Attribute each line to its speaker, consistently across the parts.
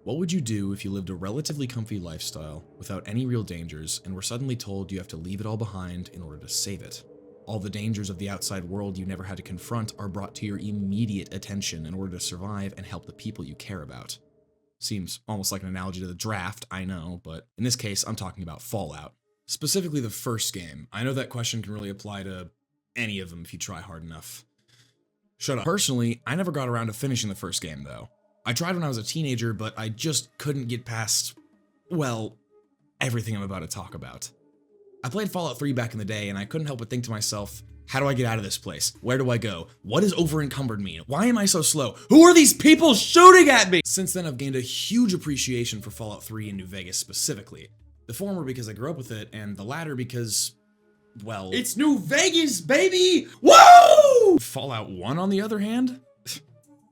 Speaker 1: What would you do if you lived a relatively comfy lifestyle without any real dangers and were suddenly told you have to leave it all behind in order to save it? All the dangers of the outside world you never had to confront are brought to your immediate attention in order to survive and help the people you care about. Seems almost like an analogy to the draft, I know, but in this case, I'm talking about Fallout. Specifically the first game. I know that question can really apply to any of them if you try hard enough. Shut up. Personally, I never got around to finishing the first game, though. I tried when I was a teenager, but I just couldn't get past, well, everything I'm about to talk about. I played Fallout 3 back in the day, and I couldn't help but think to myself, how do I get out of this place? Where do I go? What does over-encumbered mean? Why am I so slow? Who are these people shooting at me? Since then, I've gained a huge appreciation for Fallout 3 in New Vegas specifically. The former because I grew up with it, and the latter because, well, it's New Vegas, baby! Woo! Fallout 1, on the other hand?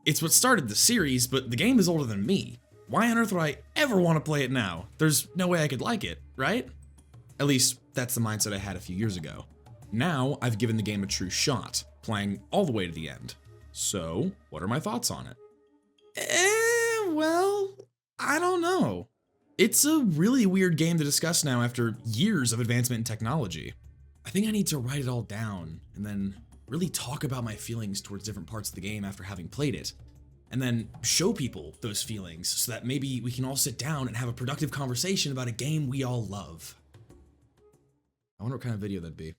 Speaker 1: It's what started the series, but the game is older than me. Why on earth would I ever want to play it now? There's no way I could like it, right? At least, that's the mindset I had a few years ago. Now, I've given the game a true shot, playing all the way to the end. So, what are my thoughts on it? Well, I don't know. It's a really weird game to discuss now after years of advancement in technology. I think I need to write it all down, and then really talk about my feelings towards different parts of the game after having played it, and then show people those feelings so that maybe we can all sit down and have a productive conversation about a game we all love. I wonder what kind of video that'd be,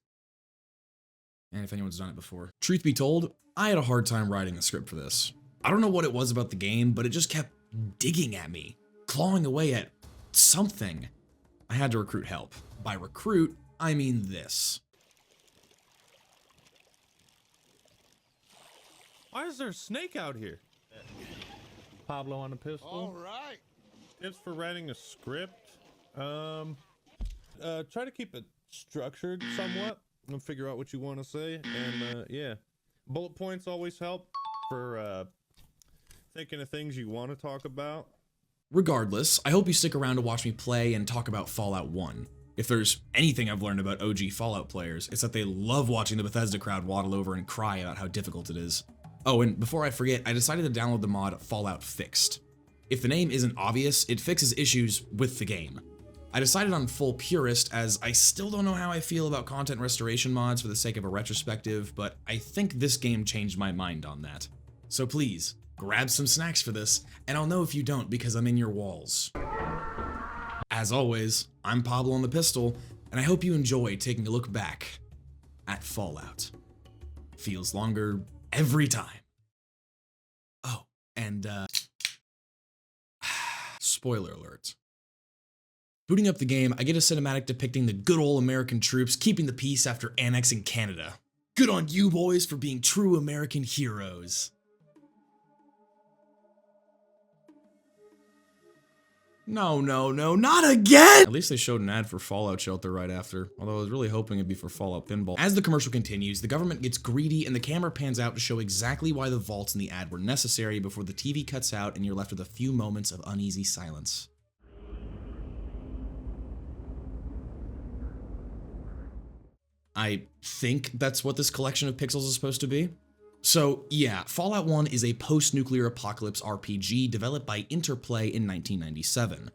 Speaker 1: and if anyone's done it before. Truth be told, I had a hard time writing the script for this. I don't know what it was about the game, but it just kept digging at me, clawing away at something. I had to recruit help. By recruit, I mean this.
Speaker 2: Why is there a snake out here? Pablo on the pistol.
Speaker 3: All right.
Speaker 2: Tips for writing a script. Try to keep it structured somewhat and figure out what you want to say. And yeah, bullet points always help for thinking of things you want to talk about.
Speaker 1: Regardless, I hope you stick around to watch me play and talk about Fallout 1. If there's anything I've learned about OG Fallout players, it's that they love watching the Bethesda crowd waddle over and cry about how difficult it is. Oh, and before I forget, I decided to download the mod Fallout Fixed. If the name isn't obvious, it fixes issues with the game. I decided on full purist as I still don't know how I feel about content restoration mods for the sake of a retrospective, but I think this game changed my mind on that. So please, grab some snacks for this, and I'll know if you don't because I'm in your walls. As always, I'm PabloOnThePistol, and I hope you enjoy taking a look back at Fallout. Feels longer every time. Oh, and spoiler alert. Booting up the game, I get a cinematic depicting the good old American troops keeping the peace after annexing Canada. Good on you boys for being true American heroes. No, not again! At least they showed an ad for Fallout Shelter right after, although I was really hoping it'd be for Fallout Pinball. As the commercial continues, the government gets greedy and the camera pans out to show exactly why the vaults in the ad were necessary before the TV cuts out and you're left with a few moments of uneasy silence. I think that's what this collection of pixels is supposed to be. So yeah, Fallout 1 is a post-nuclear apocalypse RPG developed by Interplay in 1997.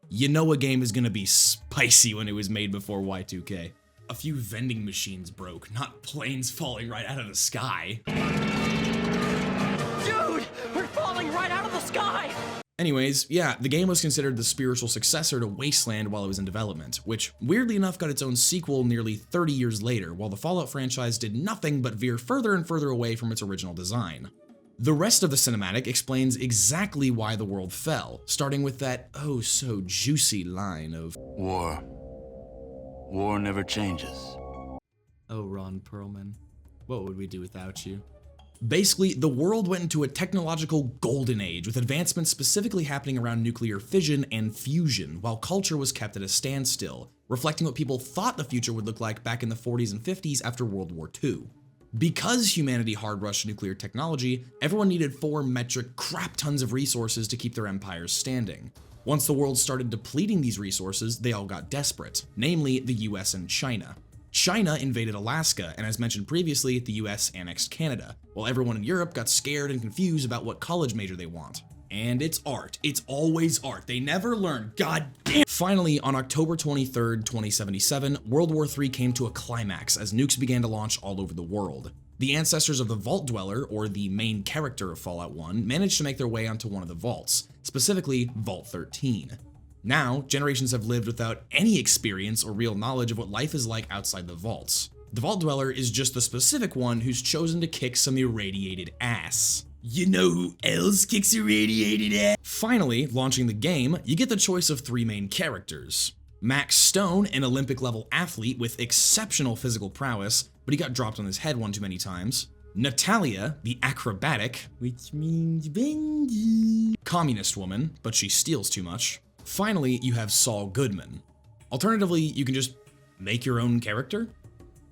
Speaker 1: You know a game is gonna be spicy when it was made before Y2K. A few vending machines broke, not planes falling right out of the sky.
Speaker 4: Dude, we're falling right out of the sky!
Speaker 1: Anyways, yeah, the game was considered the spiritual successor to Wasteland while it was in development, which weirdly enough got its own sequel nearly 30 years later, while the Fallout franchise did nothing but veer further and further away from its original design. The rest of the cinematic explains exactly why the world fell, starting with that oh so juicy line of
Speaker 5: War. War never changes.
Speaker 1: "Oh Ron Perlman, what would we do without you?" Basically, the world went into a technological golden age, with advancements specifically happening around nuclear fission and fusion, while culture was kept at a standstill, reflecting what people thought the future would look like back in the 40s and 50s after World War II. Because humanity hard-rushed nuclear technology, everyone needed 4 metric crap tons of resources to keep their empires standing. Once the world started depleting these resources, they all got desperate, namely the US and China. China invaded Alaska, and as mentioned previously, the US annexed Canada, while everyone in Europe got scared and confused about what college major they want. And it's art. It's always art. They never learn. God damn. Finally, on October 23rd, 2077, World War III came to a climax as nukes began to launch all over the world. The ancestors of the Vault Dweller, or the main character of Fallout 1, managed to make their way onto one of the vaults, specifically Vault 13. Now, generations have lived without any experience or real knowledge of what life is like outside the vaults. The Vault Dweller is just the specific one who's chosen to kick some irradiated ass. You know who else kicks irradiated ass? Finally, launching the game, you get the choice of 3 main characters. Max Stone, an Olympic-level athlete with exceptional physical prowess, but he got dropped on his head one too many times. Natalia, the acrobatic, which means bendy, communist woman, but she steals too much. Finally, you have Saul Goodman. Alternatively, you can just make your own character.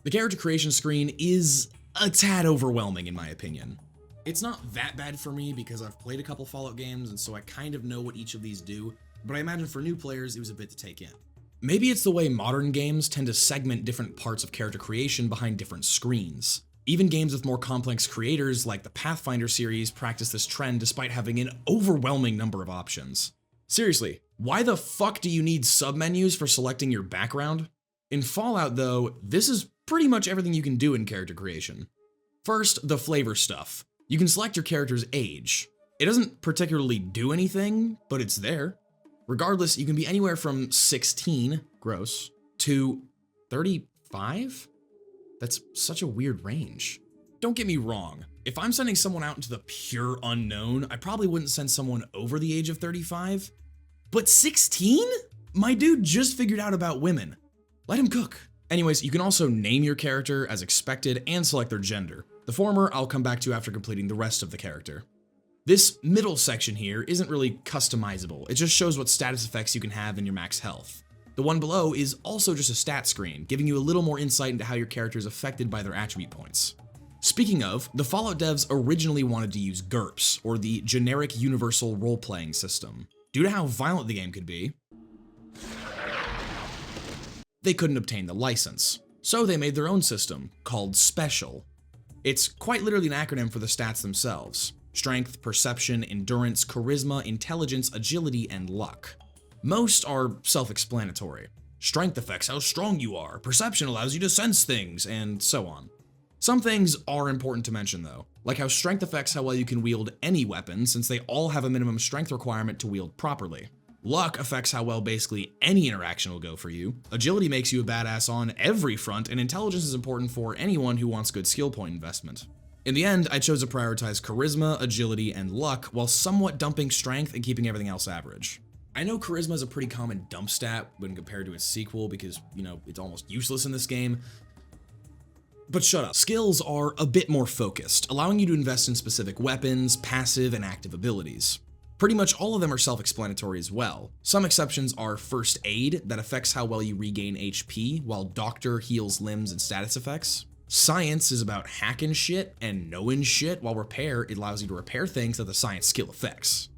Speaker 1: The character creation screen is a tad overwhelming in my opinion. It's not that bad for me because I've played a couple Fallout games and so I kind of know what each of these do, but I imagine for new players it was a bit to take in. Maybe it's the way modern games tend to segment different parts of character creation behind different screens. Even games with more complex creators like the Pathfinder series practice this trend despite having an overwhelming number of options. Seriously, why the fuck do you need submenus for selecting your background? In Fallout though, this is pretty much everything you can do in character creation. First, the flavor stuff. You can select your character's age. It doesn't particularly do anything, but it's there. Regardless, you can be anywhere from 16, gross, to 35? That's such a weird range. Don't get me wrong, if I'm sending someone out into the pure unknown, I probably wouldn't send someone over the age of 35. But 16? My dude just figured out about women. Let him cook. Anyways, you can also name your character as expected and select their gender. The former I'll come back to after completing the rest of the character. This middle section here isn't really customizable, it just shows what status effects you can have in your max health. The one below is also just a stat screen, giving you a little more insight into how your character is affected by their attribute points. Speaking of, the Fallout devs originally wanted to use GURPS, or the Generic Universal Role-Playing System. Due to how violent the game could be, they couldn't obtain the license. So they made their own system, called Special. It's quite literally an acronym for the stats themselves. Strength, perception, endurance, charisma, intelligence, agility, and luck. Most are self-explanatory. Strength affects how strong you are, perception allows you to sense things, and so on. Some things are important to mention though, like how strength affects how well you can wield any weapon since they all have a minimum strength requirement to wield properly. Luck affects how well basically any interaction will go for you. Agility makes you a badass on every front, and intelligence is important for anyone who wants good skill point investment. In the end, I chose to prioritize charisma, agility, and luck while somewhat dumping strength and keeping everything else average. I know charisma is a pretty common dump stat when compared to its sequel because, you know, it's almost useless in this game. But shut up. Skills are a bit more focused, allowing you to invest in specific weapons, passive, and active abilities. Pretty much all of them are self-explanatory as well. Some exceptions are First Aid, that affects how well you regain HP, while Doctor heals limbs and status effects. Science is about hacking shit and knowing shit, while Repair, it allows you to repair things that the science skill affects.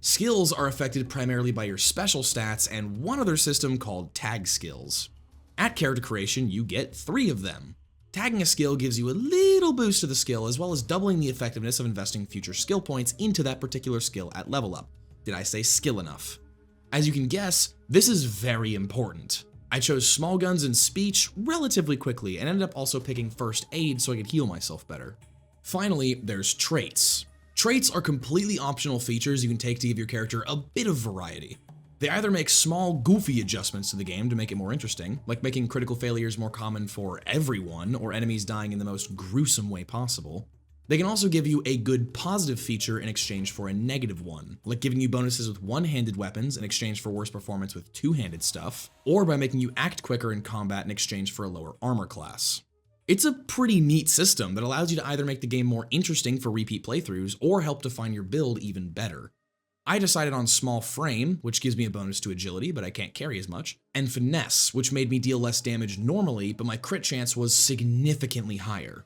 Speaker 1: Skills are affected primarily by your special stats and one other system called Tag Skills. At character creation, you get 3 of them. Tagging a skill gives you a little boost to the skill, as well as doubling the effectiveness of investing future skill points into that particular skill at level up. Did I say skill enough? As you can guess, this is very important. I chose small guns and speech relatively quickly and ended up also picking First Aid so I could heal myself better. Finally, there's traits. Traits are completely optional features you can take to give your character a bit of variety. They either make small, goofy adjustments to the game to make it more interesting, like making critical failures more common for everyone or enemies dying in the most gruesome way possible. They can also give you a good positive feature in exchange for a negative one, like giving you bonuses with one-handed weapons in exchange for worse performance with two-handed stuff, or by making you act quicker in combat in exchange for a lower armor class. It's a pretty neat system that allows you to either make the game more interesting for repeat playthroughs or help define your build even better. I decided on Small Frame, which gives me a bonus to agility, but I can't carry as much, and Finesse, which made me deal less damage normally, but my crit chance was significantly higher.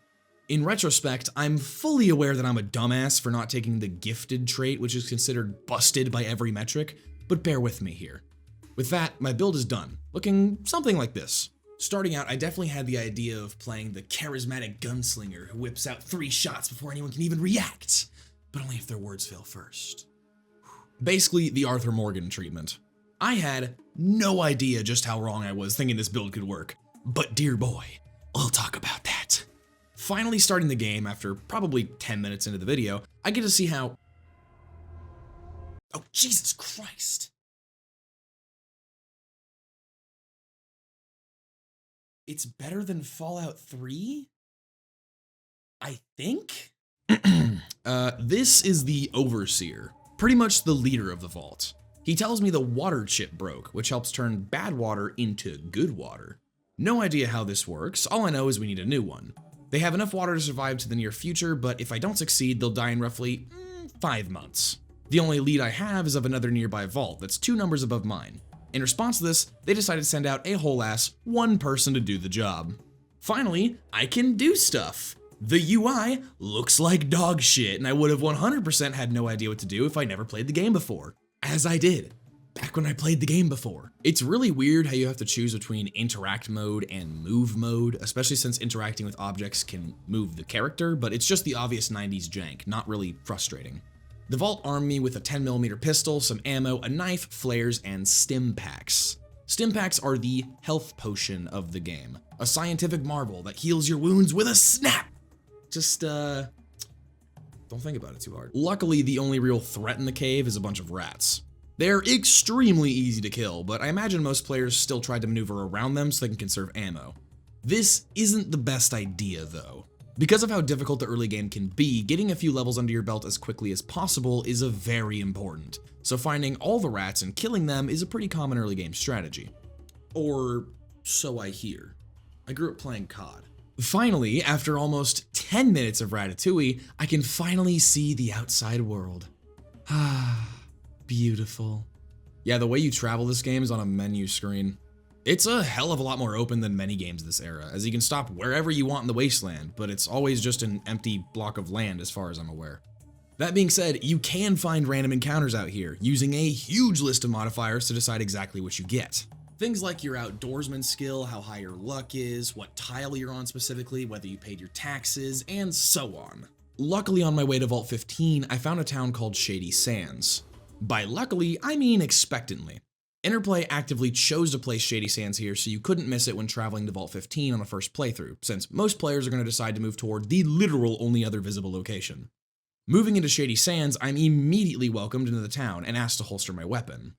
Speaker 1: In retrospect, I'm fully aware that I'm a dumbass for not taking the Gifted trait, which is considered busted by every metric, but bear with me here. With that, my build is done, looking something like this. Starting out, I definitely had the idea of playing the charismatic gunslinger who whips out 3 shots before anyone can even react, but only if their words fail first. Basically, the Arthur Morgan treatment. I had no idea just how wrong I was thinking this build could work, but dear boy, we'll talk about that. Finally starting the game after probably 10 minutes into the video, I get to see how... Oh, Jesus Christ. It's better than Fallout 3? I think? This is the Overseer, pretty much the leader of the vault. He tells me the water chip broke, which helps turn bad water into good water. No idea how this works, all I know is we need a new one. They have enough water to survive to the near future, but if I don't succeed, they'll die in roughly 5 months. The only lead I have is of another nearby vault that's 2 numbers above mine. In response to this, they decided to send out a whole ass 1 person to do the job. Finally, I can do stuff. The UI looks like dog shit, and I would have 100% had no idea what to do if I never played the game before. As I did, back when I played the game before. It's really weird how you have to choose between interact mode and move mode, especially since interacting with objects can move the character, but it's just the obvious 90s jank, not really frustrating. The vault armed me with a 10mm pistol, some ammo, a knife, flares, and stim packs. Stim packs are the health potion of the game, a scientific marvel that heals your wounds with a snap. Just, don't think about it too hard. Luckily, the only real threat in the cave is a bunch of rats. They're extremely easy to kill, but I imagine most players still try to maneuver around them so they can conserve ammo. This isn't the best idea, though. Because of how difficult the early game can be, getting a few levels under your belt as quickly as possible is very important, so finding all the rats and killing them is a pretty common early game strategy. Or so I hear. I grew up playing COD. Finally, after almost 10 minutes of Ratatouille, I can finally see the outside world. Ah, beautiful. Yeah, the way you travel this game is on a menu screen. It's a hell of a lot more open than many games this era, as you can stop wherever you want in the wasteland, but it's always just an empty block of land as far as I'm aware. That being said, you can find random encounters out here, using a huge list of modifiers to decide exactly what you get. Things like your outdoorsman skill, how high your luck is, what tile you're on specifically, whether you paid your taxes, and so on. Luckily, on my way to Vault 15, I found a town called Shady Sands. By luckily, I mean expectantly. Interplay actively chose to place Shady Sands here so you couldn't miss it when traveling to Vault 15 on a first playthrough, since most players are going to decide to move toward the literal only other visible location. Moving into Shady Sands, I'm immediately welcomed into the town and asked to holster my weapon.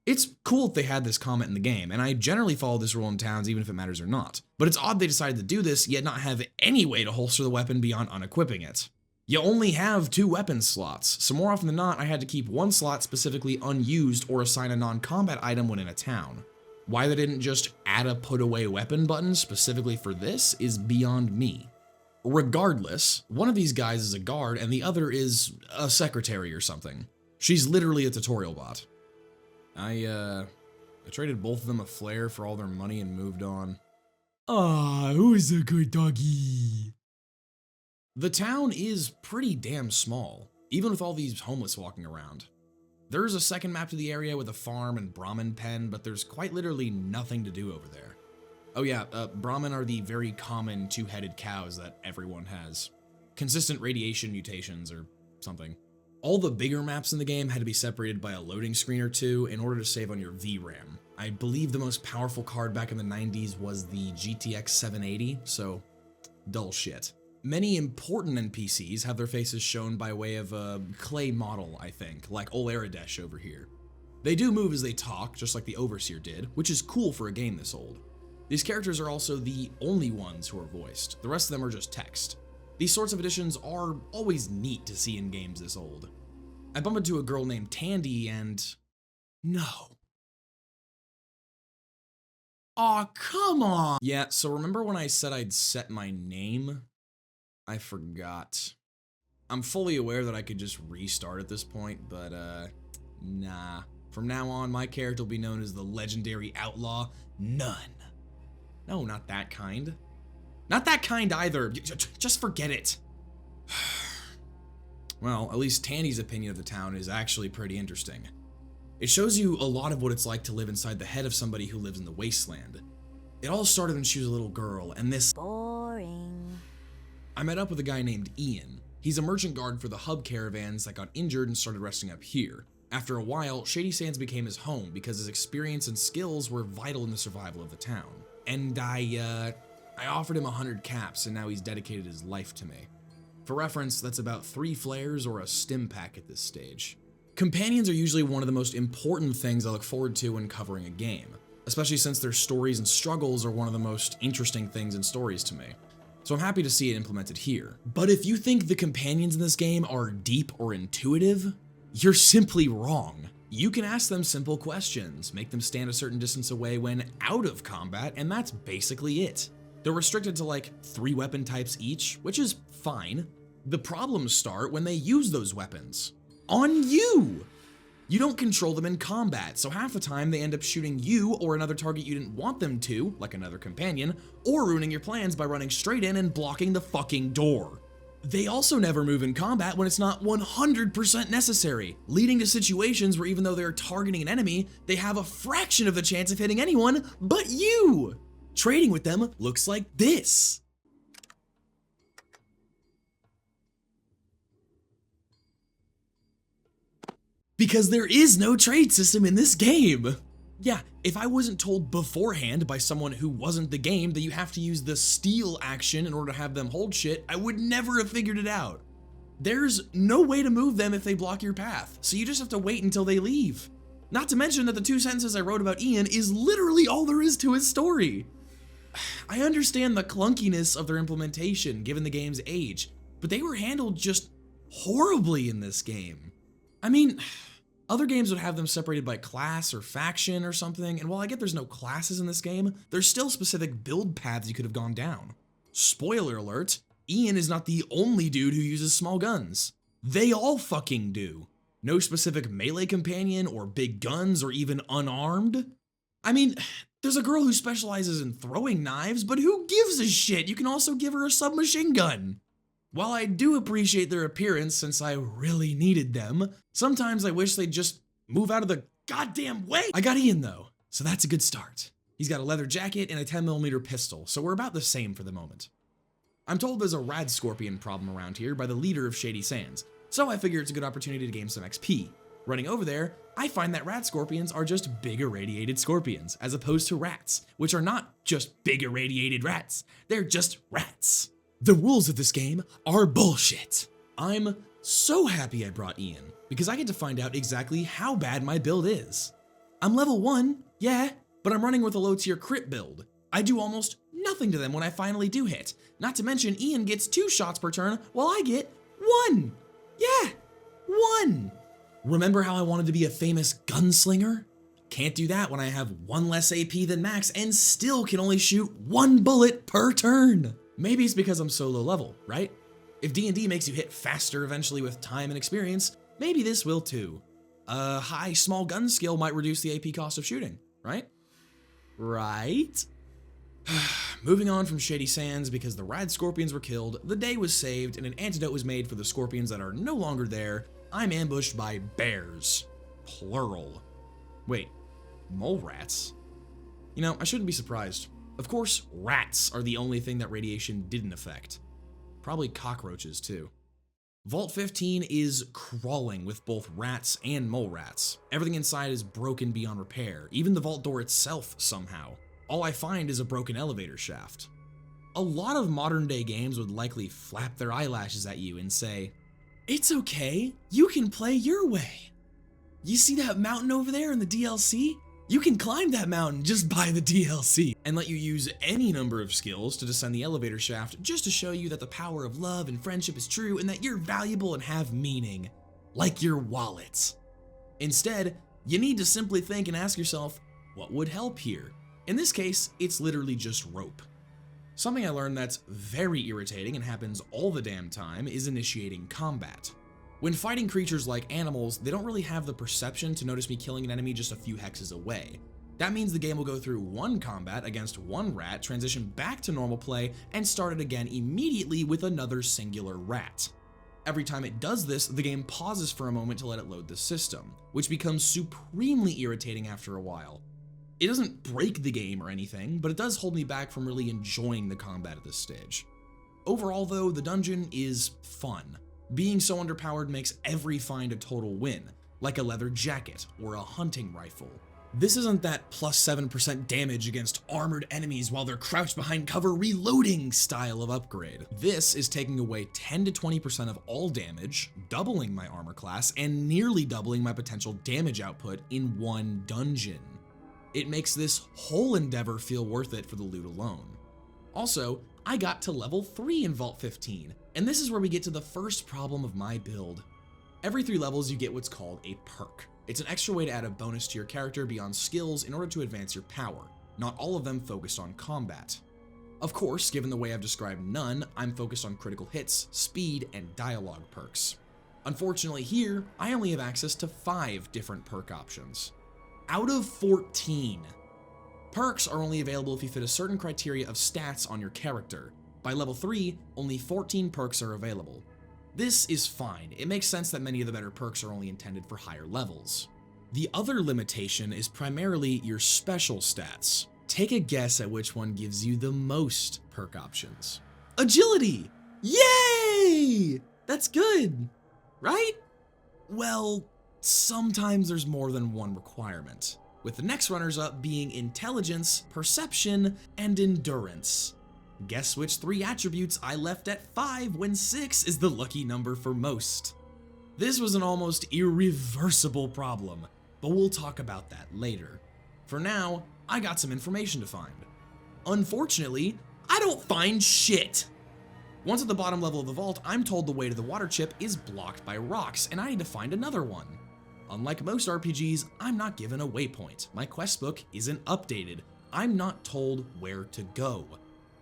Speaker 1: It's cool if they had this comment in the game, and I generally follow this rule in towns even if it matters or not, but it's odd they decided to do this yet not have any way to holster the weapon beyond unequipping it. You only have 2 weapon slots, so more often than not I had to keep 1 slot specifically unused or assign a non-combat item when in a town. Why they didn't just add a put away weapon button specifically for this is beyond me. Regardless, one of these guys is a guard and the other is a secretary or something. She's literally a tutorial bot. I traded both of them a flare for all their money and moved on. Ah, who's a good doggy? The town is pretty damn small, even with all these homeless walking around. There's a second map to the area with a farm and Brahmin pen, but there's quite literally nothing to do over there. Oh yeah, Brahmin are the very common 2-headed cows that everyone has. Consistent radiation mutations or something. All the bigger maps in the game had to be separated by a loading screen or 2 in order to save on your VRAM. I believe the most powerful card back in the 90s was the GTX 780, so dull shit. Many important NPCs have their faces shown by way of a clay model, I think, like Ol Aradesh over here. They do move as they talk, just like the Overseer did, which is cool for a game this old. These characters are also the only ones who are voiced, the rest of them are just text. These sorts of additions are always neat to see in games this old. I bump into a girl named Tandy and... no. Aw, come on! Yeah, so remember when I said I'd set my name? I forgot. I'm fully aware that I could just restart at this point, but nah. From now on, my character will be known as the legendary outlaw None. No, not that kind. Not that kind either. Just forget it. Well, at least Tandy's opinion of the town is actually pretty interesting. It shows you a lot of what it's like to live inside the head of somebody who lives in the wasteland. It all started when she was a little girl, and this...
Speaker 3: boring.
Speaker 1: I met up with a guy named Ian. He's a merchant guard for the hub caravans that got injured and started resting up here. After a while, Shady Sands became his home because his experience and skills were vital in the survival of the town. And I offered him 100 caps, and now he's dedicated his life to me. For reference, that's about 3 flares or a stim pack at this stage. Companions are usually one of the most important things I look forward to when covering a game, especially since their stories and struggles are one of the most interesting things in stories to me. So I'm happy to see it implemented here. But if you think the companions in this game are deep or intuitive, you're simply wrong. You can ask them simple questions, make them stand a certain distance away when out of combat, and that's basically it. They're restricted to like 3 weapon types each, which is fine. The problems start when they use those weapons. On you! You don't control them in combat, so half the time they end up shooting you or another target you didn't want them to, like another companion, or ruining your plans by running straight in and blocking the fucking door. They also never move in combat when it's not 100% necessary, leading to situations where even though they're targeting an enemy, they have a fraction of the chance of hitting anyone but you! Trading with them looks like this. Because there is no trade system in this game. Yeah, if I wasn't told beforehand by someone who wasn't the game that you have to use the steal action in order to have them hold shit, I would never have figured it out. There's no way to move them if they block your path, so you just have to wait until they leave. Not to mention that the 2 sentences I wrote about Ian is literally all there is to his story. I understand the clunkiness of their implementation given the game's age, but they were handled just horribly in this game. I mean, other games would have them separated by class or faction or something, and while I get there's no classes in this game, there's still specific build paths you could have gone down. Spoiler alert, Ian is not the only dude who uses small guns. They all fucking do. No specific melee companion or big guns or even unarmed. I mean, there's a girl who specializes in throwing knives, but who gives a shit? You can also give her a submachine gun. While I do appreciate their appearance since I really needed them, sometimes I wish they'd just move out of the goddamn way. I got Ian though, so that's a good start. He's got a leather jacket and a 10mm pistol, so we're about the same for the moment. I'm told there's a rad scorpion problem around here by the leader of Shady Sands, so I figure it's a good opportunity to gain some XP. Running over there, I find that rat scorpions are just big irradiated scorpions, as opposed to rats, which are not just big irradiated rats, they're just rats. The rules of this game are bullshit. I'm so happy I brought Ian, because I get to find out exactly how bad my build is. I'm level 1, yeah, but I'm running with a low tier crit build. I do almost nothing to them when I finally do hit. Not to mention Ian gets 2 shots per turn while I get 1. Yeah, 1. Remember how I wanted to be a famous gunslinger? Can't do that when I have 1 less AP than max and still can only shoot 1 bullet per turn. Maybe it's because I'm so low level, right? If D&D makes you hit faster eventually with time and experience, maybe this will too. A high small gun skill might reduce the AP cost of shooting, right? Right? Moving on from Shady Sands, because the rad scorpions were killed, the day was saved, and an antidote was made for the scorpions that are no longer there. I'm ambushed by bears. Plural. Wait, mole rats? You know, I shouldn't be surprised. Of course, rats are the only thing that radiation didn't affect. Probably cockroaches, too. Vault 15 is crawling with both rats and mole rats. Everything inside is broken beyond repair, even the vault door itself somehow. All I find is a broken elevator shaft. A lot of modern day games would likely flap their eyelashes at you and say, "It's okay, you can play your way. You see that mountain over there in the DLC? You can climb that mountain, just buy the DLC," and let you use any number of skills to descend the elevator shaft just to show you that the power of love and friendship is true and that you're valuable and have meaning, like your wallet. Instead, you need to simply think and ask yourself, what would help here? In this case, it's literally just rope. Something I learned that's very irritating and happens all the damn time is initiating combat. When fighting creatures like animals, they don't really have the perception to notice me killing an enemy just a few hexes away. That means the game will go through 1 combat against 1 rat, transition back to normal play, and start it again immediately with another singular rat. Every time it does this, the game pauses for a moment to let it load the system, which becomes supremely irritating after a while. It doesn't break the game or anything, but it does hold me back from really enjoying the combat at this stage. Overall though, the dungeon is fun. Being so underpowered makes every find a total win, like a leather jacket or a hunting rifle. This isn't that plus 7% damage against armored enemies while they're crouched behind cover reloading style of upgrade. This is taking away 10 to 20% of all damage, doubling my armor class, and nearly doubling my potential damage output in one dungeon. It makes this whole endeavor feel worth it for the loot alone. Also, I got to level 3 in Vault 15, and this is where we get to the first problem of my build. Every 3 levels you get what's called a perk. It's an extra way to add a bonus to your character beyond skills in order to advance your power, not all of them focused on combat. Of course, given the way I've described none, I'm focused on critical hits, speed, and dialogue perks. Unfortunately here, I only have access to 5 different perk options, out of 14. Perks are only available if you fit a certain criteria of stats on your character. By level 3, only 14 perks are available. This is fine. It makes sense that many of the better perks are only intended for higher levels. The other limitation is primarily your special stats. Take a guess at which one gives you the most perk options. Agility! Yay! That's good, right? Well, sometimes there's more than one requirement, with the next runners up being intelligence, perception, and endurance. Guess which 3 attributes I left at 5 when 6 is the lucky number for most. This was an almost irreversible problem, but we'll talk about that later. For now, I got some information to find. Unfortunately, I don't find shit. Once at the bottom level of the vault, I'm told the way to the water chip is blocked by rocks, and I need to find another one. Unlike most RPGs, I'm not given a waypoint. My quest book isn't updated. I'm not told where to go.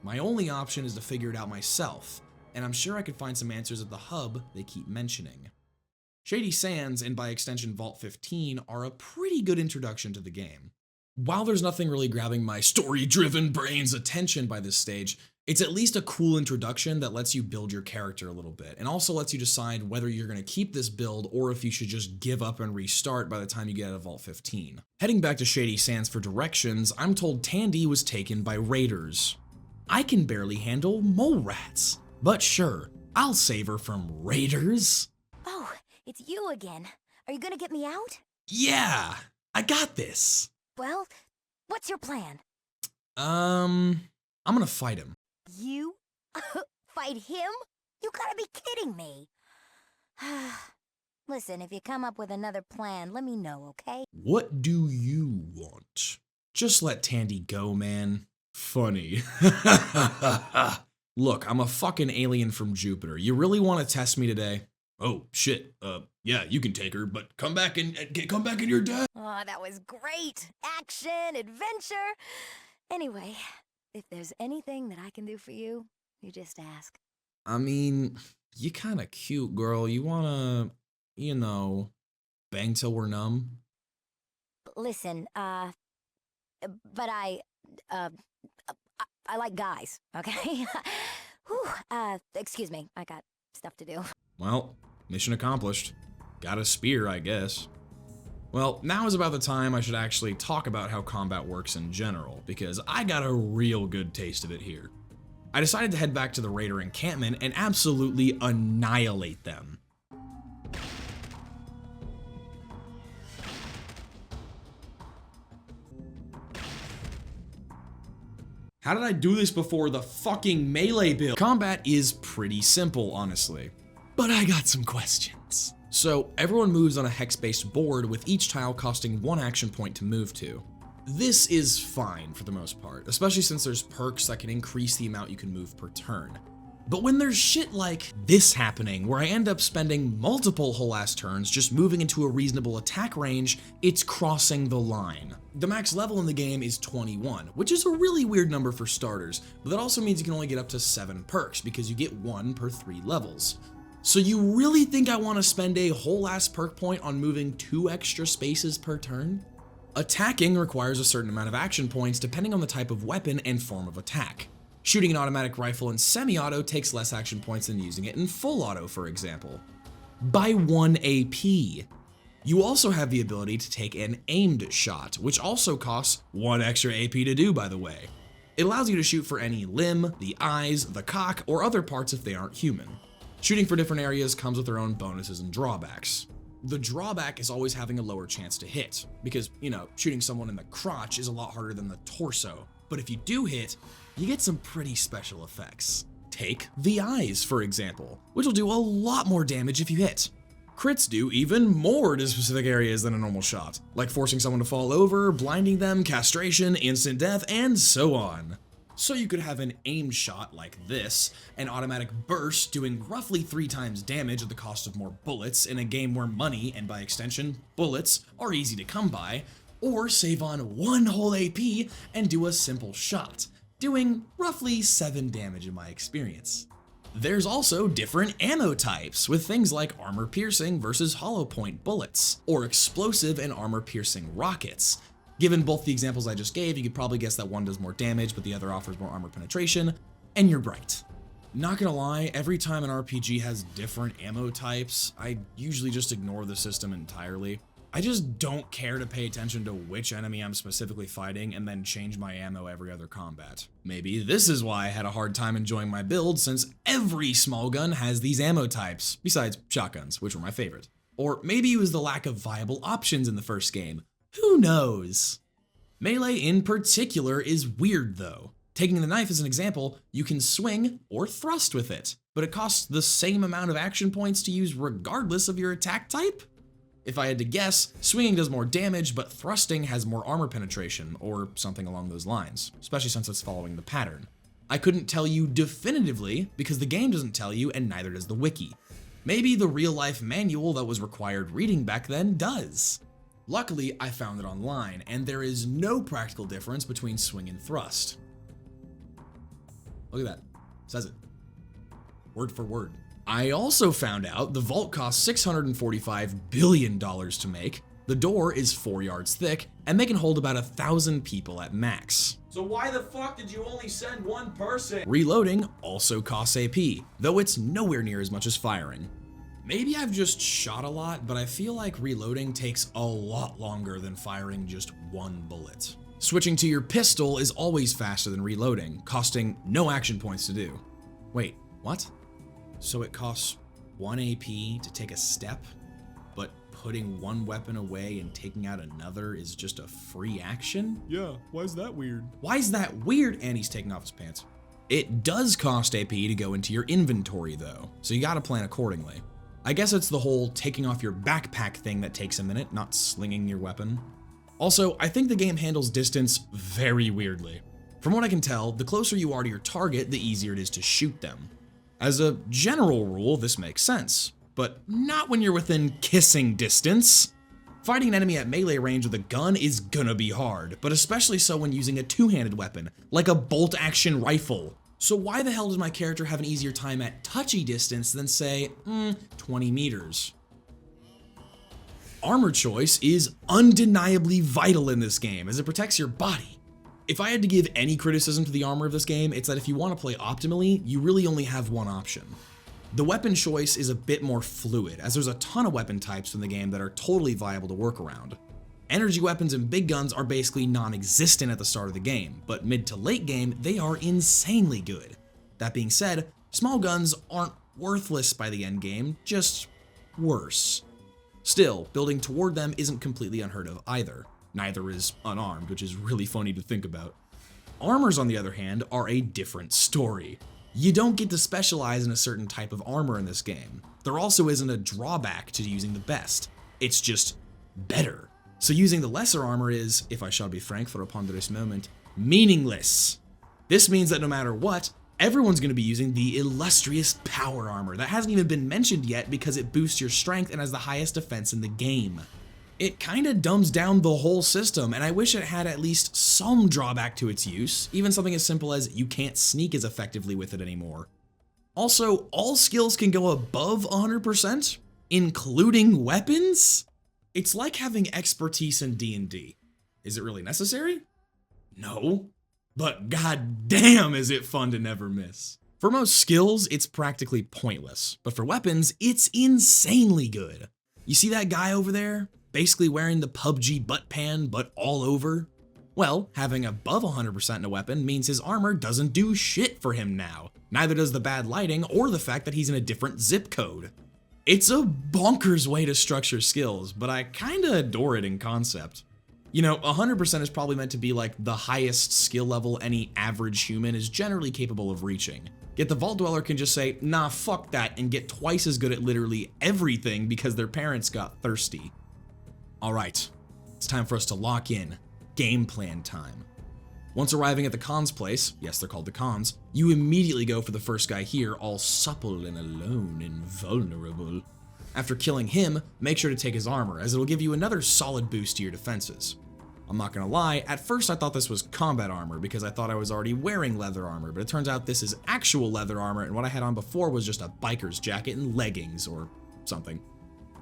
Speaker 1: My only option is to figure it out myself, and I'm sure I could find some answers at the hub they keep mentioning. Shady Sands, and by extension Vault 15, are a pretty good introduction to the game. While there's nothing really grabbing my story-driven brain's attention by this stage, it's at least a cool introduction that lets you build your character a little bit, and also lets you decide whether you're going to keep this build or if you should just give up and restart by the time you get out of Vault 15. Heading back to Shady Sands for directions, I'm told Tandy was taken by raiders. I can barely handle mole rats, but sure, I'll save her from raiders.
Speaker 3: Oh, it's you again. Are you gonna get me out?
Speaker 1: Yeah, I got this.
Speaker 3: Well, what's your plan?
Speaker 1: I'm gonna fight him.
Speaker 3: You? Fight him? You gotta be kidding me. Listen, if you come up with another plan, let me know, okay?
Speaker 1: What do you want? Just let Tandy go, man. Funny. Look, I'm a fucking alien from Jupiter. You really want to test me today? Oh, shit. Yeah, you can take her, but come back in your day.
Speaker 3: Oh, that was great. Action, adventure. Anyway, if there's anything that I can do for you, you just ask.
Speaker 1: I mean, you kinda cute, girl. You wanna, bang till we're numb?
Speaker 3: Listen, but I like guys, okay? Whew, excuse me, I got stuff to do.
Speaker 1: Well, mission accomplished. Got a spear, I guess. Well, now is about the time I should actually talk about how combat works in general, because I got a real good taste of it here. I decided to head back to the Raider encampment and absolutely annihilate them. How did I do this before the fucking melee build? Combat is pretty simple, honestly. But I got some questions. So, everyone moves on a hex-based board with each tile costing 1 action point to move to. This is fine for the most part, especially since there's perks that can increase the amount you can move per turn. But when there's shit like this happening, where I end up spending multiple whole ass turns just moving into a reasonable attack range, it's crossing the line. The max level in the game is 21, which is a really weird number for starters, but that also means you can only get up to 7 perks because you get 1 per 3 levels. So you really think I want to spend a whole ass perk point on moving 2 extra spaces per turn? Attacking requires a certain amount of action points depending on the type of weapon and form of attack. Shooting an automatic rifle in semi-auto takes less action points than using it in full auto, for example, by 1 AP. You also have the ability to take an aimed shot, which also costs 1 extra AP to do, by the way. It allows you to shoot for any limb, the eyes, the cock, or other parts if they aren't human. Shooting for different areas comes with their own bonuses and drawbacks. The drawback is always having a lower chance to hit, because, you know, shooting someone in the crotch is a lot harder than the torso. But if you do hit, you get some pretty special effects. Take the eyes, for example, which will do a lot more damage if you hit. Crits do even more to specific areas than a normal shot, like forcing someone to fall over, blinding them, castration, instant death, and so on. So you could have an aimed shot like this, an automatic burst doing roughly 3 times damage at the cost of more bullets in a game where money, and by extension, bullets, are easy to come by, or save on 1 whole AP and do a simple shot, doing roughly 7 damage in my experience. There's also different ammo types, with things like armor-piercing versus hollow-point bullets, or explosive and armor-piercing rockets. Given both the examples I just gave, you could probably guess that one does more damage, but the other offers more armor penetration, and you're right. Not gonna lie, every time an RPG has different ammo types, I usually just ignore the system entirely. I just don't care to pay attention to which enemy I'm specifically fighting and then change my ammo every other combat. Maybe this is why I had a hard time enjoying my build, since every small gun has these ammo types, besides shotguns, which were my favorite. Or maybe it was the lack of viable options in the first game. Who knows? Melee in particular is weird though. Taking the knife as an example, you can swing or thrust with it, but it costs the same amount of action points to use regardless of your attack type? If I had to guess, swinging does more damage, but thrusting has more armor penetration, or something along those lines, especially since it's following the pattern. I couldn't tell you definitively, because the game doesn't tell you and neither does the wiki. Maybe the real-life manual that was required reading back then does. Luckily, I found it online, and there is no practical difference between swing and thrust. Look at that. It says it. Word for word. I also found out the vault costs $645 billion to make, the door is 4 yards thick, and they can hold about 1,000 people at max.
Speaker 6: So why the fuck did you only send one person?
Speaker 1: Reloading also costs AP, though it's nowhere near as much as firing. Maybe I've just shot a lot, but I feel like reloading takes a lot longer than firing just 1 bullet. Switching to your pistol is always faster than reloading, costing no action points to do. Wait, what? So it costs 1 AP to take a step, but putting one weapon away and taking out another is just a free action?
Speaker 6: Yeah, why is that weird?
Speaker 1: Why is that weird? And he's taking off his pants. It does cost AP to go into your inventory though, so you gotta plan accordingly. I guess it's the whole taking off your backpack thing that takes a minute, not slinging your weapon. Also, I think the game handles distance very weirdly. From what I can tell, the closer you are to your target, the easier it is to shoot them. As a general rule, this makes sense, but not when you're within kissing distance. Fighting an enemy at melee range with a gun is gonna be hard, but especially so when using a two-handed weapon, like a bolt-action rifle. So why the hell does my character have an easier time at touchy distance than, say, 20 meters? Armor choice is undeniably vital in this game, as it protects your body. If I had to give any criticism to the armor of this game, it's that if you want to play optimally, you really only have one option. The weapon choice is a bit more fluid, as there's a ton of weapon types in the game that are totally viable to work around. Energy weapons and big guns are basically non-existent at the start of the game, but mid to late game, they are insanely good. That being said, small guns aren't worthless by the end game, just worse. Still, building toward them isn't completely unheard of either. Neither is unarmed, which is really funny to think about. Armors, on the other hand, are a different story. You don't get to specialize in a certain type of armor in this game. There also isn't a drawback to using the best. It's just better. So using the lesser armor is, if I shall be frank for a ponderous moment, meaningless. This means that no matter what, everyone's going to be using the illustrious power armor that hasn't even been mentioned yet because it boosts your strength and has the highest defense in the game. It kinda dumbs down the whole system, and I wish it had at least some drawback to its use, even something as simple as you can't sneak as effectively with it anymore. Also, all skills can go above 100%, including weapons? It's like having expertise in D&D. Is it really necessary? No. But goddamn is it fun to never miss. For most skills, it's practically pointless, but for weapons, it's insanely good. You see that guy over there? Basically wearing the PUBG butt pan, but all over? Well, having above 100% in a weapon means his armor doesn't do shit for him now. Neither does the bad lighting or the fact that he's in a different zip code. It's a bonkers way to structure skills, but I kinda adore it in concept. You know, 100% is probably meant to be like the highest skill level any average human is generally capable of reaching. Yet the Vault Dweller can just say, nah, fuck that, and get twice as good at literally everything because their parents got thirsty. Alright, it's time for us to lock in. Game plan time. Once arriving at the Khan's place, yes, they're called the Khans, you immediately go for the first guy here, all supple and alone and vulnerable. After killing him, make sure to take his armor, as it'll give you another solid boost to your defenses. I'm not gonna lie, at first I thought this was combat armor because I thought I was already wearing leather armor, but it turns out this is actual leather armor, and what I had on before was just a biker's jacket and leggings or something.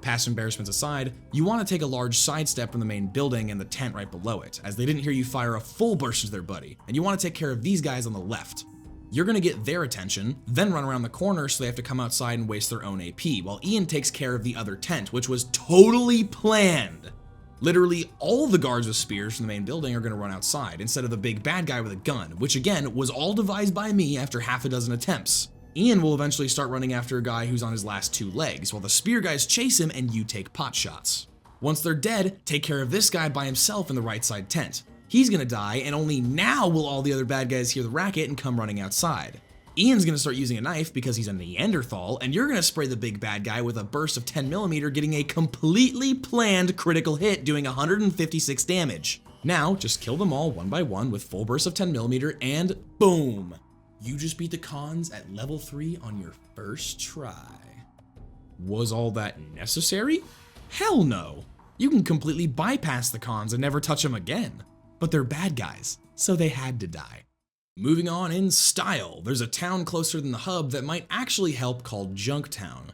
Speaker 1: Past embarrassments aside, you want to take a large sidestep from the main building and the tent right below it, as they didn't hear you fire a full burst into their buddy, and you want to take care of these guys on the left. You're going to get their attention, then run around the corner so they have to come outside and waste their own AP, while Ian takes care of the other tent, which was totally planned. Literally all the guards with spears from the main building are going to run outside, instead of the big bad guy with a gun, which again was all devised by me after half a dozen attempts. Ian will eventually start running after a guy who's on his last 2 legs, while the spear guys chase him and you take pot shots. Once they're dead, take care of this guy by himself in the right side tent. He's gonna die, and only now will all the other bad guys hear the racket and come running outside. Ian's gonna start using a knife because he's a Neanderthal, and you're gonna spray the big bad guy with a burst of 10mm, getting a completely planned critical hit doing 156 damage. Now, just kill them all one by one with full bursts of 10mm, and boom! You just beat the Khans at level 3 on your first try. Was all that necessary? Hell no! You can completely bypass the Khans and never touch them again. But they're bad guys, so they had to die. Moving on in style, there's a town closer than the hub that might actually help called Junktown.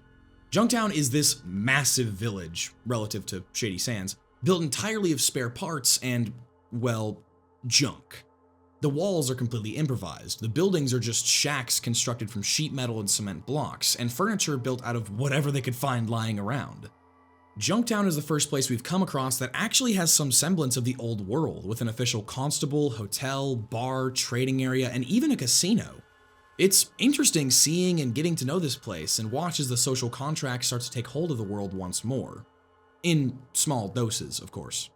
Speaker 1: Junktown is this massive village, relative to Shady Sands, built entirely of spare parts and, well, junk. The walls are completely improvised, the buildings are just shacks constructed from sheet metal and cement blocks, and furniture built out of whatever they could find lying around. Junktown is the first place we've come across that actually has some semblance of the old world, with an official constable, hotel, bar, trading area, and even a casino. It's interesting seeing and getting to know this place, and watch as the social contract starts to take hold of the world once more. In small doses, of course.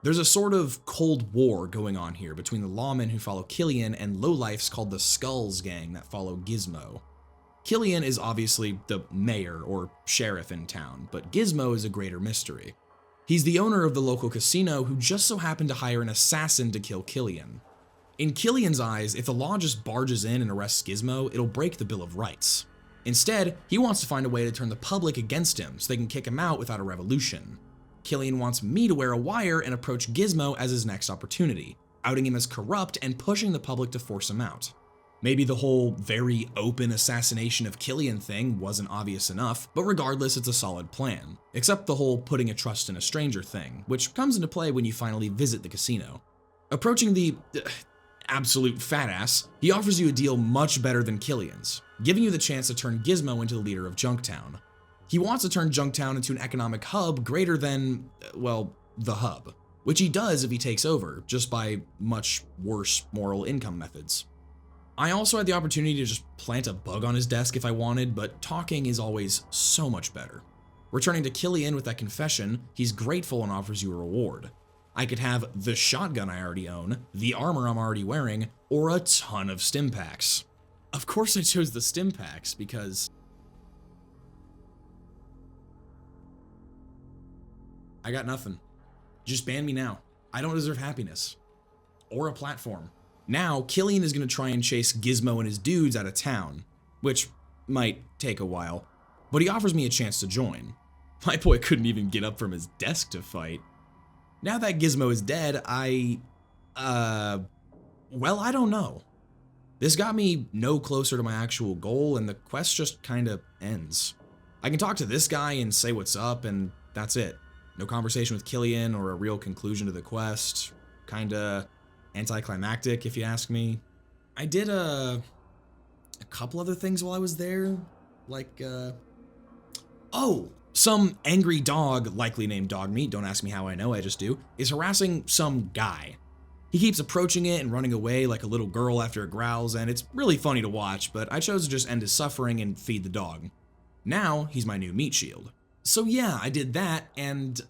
Speaker 1: There's a sort of Cold War going on here between the lawmen who follow Killian and lowlifes called the Skulls Gang that follow Gizmo. Killian is obviously the mayor or sheriff in town, but Gizmo is a greater mystery. He's the owner of the local casino who just so happened to hire an assassin to kill Killian. In Killian's eyes, if the law just barges in and arrests Gizmo, it'll break the Bill of Rights. Instead, he wants to find a way to turn the public against him so they can kick him out without a revolution. Killian wants me to wear a wire and approach Gizmo as his next opportunity, outing him as corrupt and pushing the public to force him out. Maybe the whole very open assassination of Killian thing wasn't obvious enough, but regardless, it's a solid plan. Except the whole putting a trust in a stranger thing, which comes into play when you finally visit the casino. Approaching the absolute fat ass, he offers you a deal much better than Killian's, giving you the chance to turn Gizmo into the leader of Junktown. He wants to turn Junktown into an economic hub greater than, well, the hub, which he does if he takes over, just by much worse moral income methods. I also had the opportunity to just plant a bug on his desk if I wanted, but talking is always so much better. Returning to Killian with that confession, he's grateful and offers you a reward. I could have the shotgun I already own, the armor I'm already wearing, or a ton of stim packs. Of course I chose the stim packs because I got nothing. Just ban me now. I don't deserve happiness. Or a platform. Now, Killian is going to try and chase Gizmo and his dudes out of town, which might take a while, but he offers me a chance to join. My boy couldn't even get up from his desk to fight. Now that Gizmo is dead, well, I don't know. This got me no closer to my actual goal, and the quest just kinda ends. I can talk to this guy and say what's up, and that's it. No conversation with Killian or a real conclusion to the quest. Kinda anticlimactic, if you ask me. I did a couple other things while I was there, like, some angry dog, likely named Dogmeat, don't ask me how I know, I just do, is harassing some guy. He keeps approaching it and running away like a little girl after it growls, and it's really funny to watch, but I chose to just end his suffering and feed the dog. Now, he's my new meat shield. So yeah, I did that, and,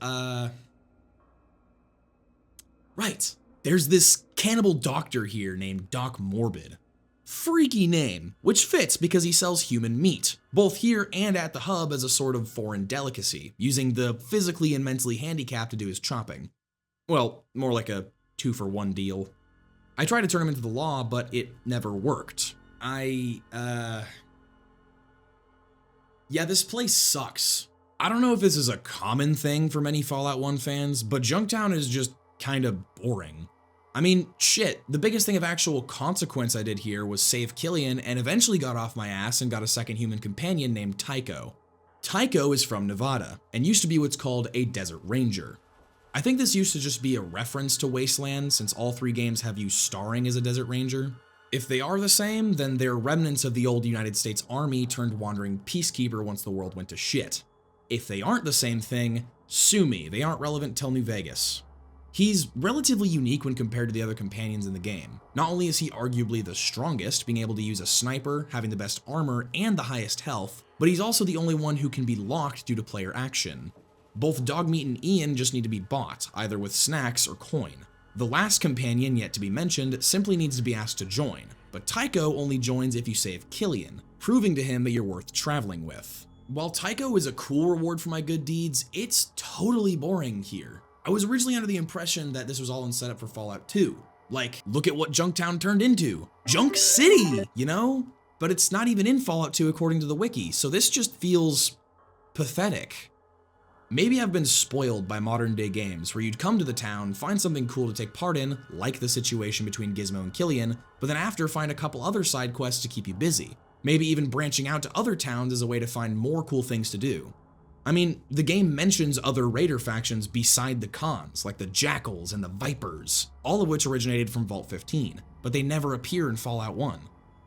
Speaker 1: right. There's this cannibal doctor here named Doc Morbid. Freaky name, which fits because he sells human meat, both here and at the hub as a sort of foreign delicacy, using the physically and mentally handicapped to do his chopping. Well, more like a 2-for-1 deal. I tried to turn him into the law, but it never worked. Yeah, this place sucks. I don't know if this is a common thing for many Fallout 1 fans, but Junktown is just kinda boring. I mean, shit, the biggest thing of actual consequence I did here was save Killian and eventually got off my ass and got a second human companion named Tycho. Tycho is from Nevada and used to be what's called a desert ranger. I think this used to just be a reference to Wasteland since all 3 games have you starring as a desert ranger. If they are the same, then they're remnants of the old United States Army turned wandering peacekeeper once the world went to shit. If they aren't the same thing, sue me, they aren't relevant till New Vegas. He's relatively unique when compared to the other companions in the game. Not only is he arguably the strongest, being able to use a sniper, having the best armor, and the highest health, but he's also the only one who can be locked due to player action. Both Dogmeat and Ian just need to be bought, either with snacks or coin. The last companion yet to be mentioned simply needs to be asked to join, but Tycho only joins if you save Killian, proving to him that you're worth traveling with. While Tycho is a cool reward for my good deeds, it's totally boring here. I was originally under the impression that this was all in setup for Fallout 2. Like, look at what Junktown turned into. Junk City, you know? But it's not even in Fallout 2 according to the wiki, so this just feels pathetic. Maybe I've been spoiled by modern day games where you'd come to the town, find something cool to take part in, like the situation between Gizmo and Killian, but then after find a couple other side quests to keep you busy. Maybe even branching out to other towns as a way to find more cool things to do. I mean, the game mentions other raider factions beside the cons, like the Jackals and the Vipers, all of which originated from Vault 15, but they never appear in Fallout 1.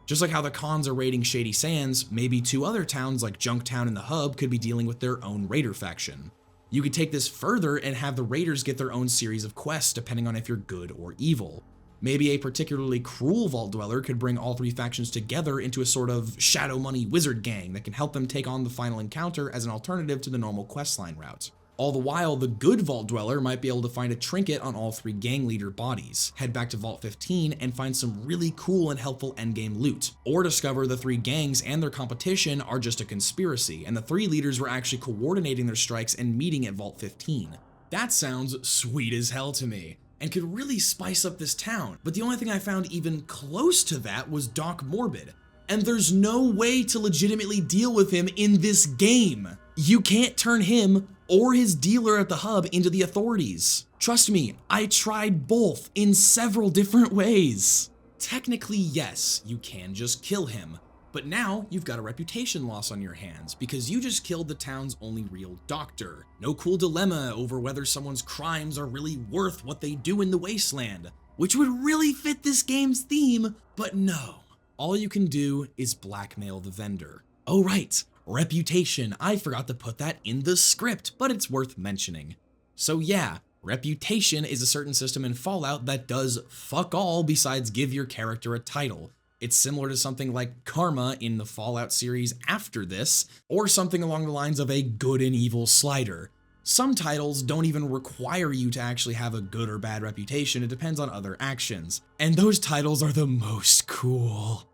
Speaker 1: Just like how the cons are raiding Shady Sands, maybe 2 other towns like Junktown and the Hub could be dealing with their own raider faction. You could take this further and have the raiders get their own series of quests depending on if you're good or evil. Maybe a particularly cruel Vault Dweller could bring all 3 factions together into a sort of shadow money wizard gang that can help them take on the final encounter as an alternative to the normal questline route. All the while, the good Vault Dweller might be able to find a trinket on all 3 gang leader bodies, head back to Vault 15 and find some really cool and helpful endgame loot, or discover the 3 gangs and their competition are just a conspiracy and the 3 leaders were actually coordinating their strikes and meeting at Vault 15. That sounds sweet as hell to me, and could really spice up this town, but the only thing I found even close to that was Doc Morbid, and there's no way to legitimately deal with him in this game. You can't turn him or his dealer at the hub into the authorities. Trust me, I tried both in several different ways. Technically, yes, you can just kill him, but now you've got a reputation loss on your hands because you just killed the town's only real doctor. No cool dilemma over whether someone's crimes are really worth what they do in the wasteland, which would really fit this game's theme, but no. All you can do is blackmail the vendor. Oh right, reputation, I forgot to put that in the script, but it's worth mentioning. So yeah, reputation is a certain system in Fallout that does fuck all besides give your character a title. It's similar to something like Karma in the Fallout series after this, or something along the lines of a good and evil slider. Some titles don't even require you to actually have a good or bad reputation, it depends on other actions. And those titles are the most cool.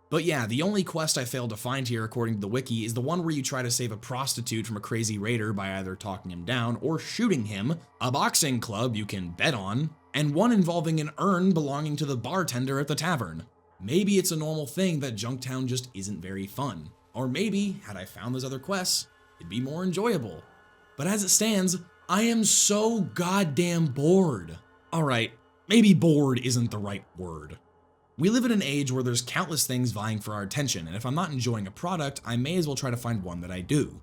Speaker 1: But yeah, the only quest I failed to find here according to the wiki is the one where you try to save a prostitute from a crazy raider by either talking him down or shooting him, a boxing club you can bet on, and one involving an urn belonging to the bartender at the tavern. Maybe it's a normal thing that Junktown just isn't very fun. Or maybe, had I found those other quests, it'd be more enjoyable. But as it stands, I am so goddamn bored. Alright, maybe bored isn't the right word. We live in an age where there's countless things vying for our attention, and if I'm not enjoying a product, I may as well try to find one that I do.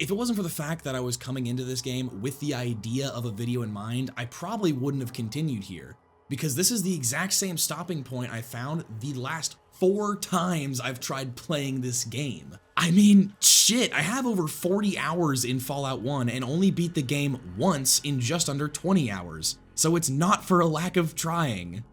Speaker 1: If it wasn't for the fact that I was coming into this game with the idea of a video in mind, I probably wouldn't have continued here. Because this is the exact same stopping point I found the last 4 times I've tried playing this game. I mean, shit, I have over 40 hours in Fallout 1 and only beat the game once in just under 20 hours, so it's not for a lack of trying.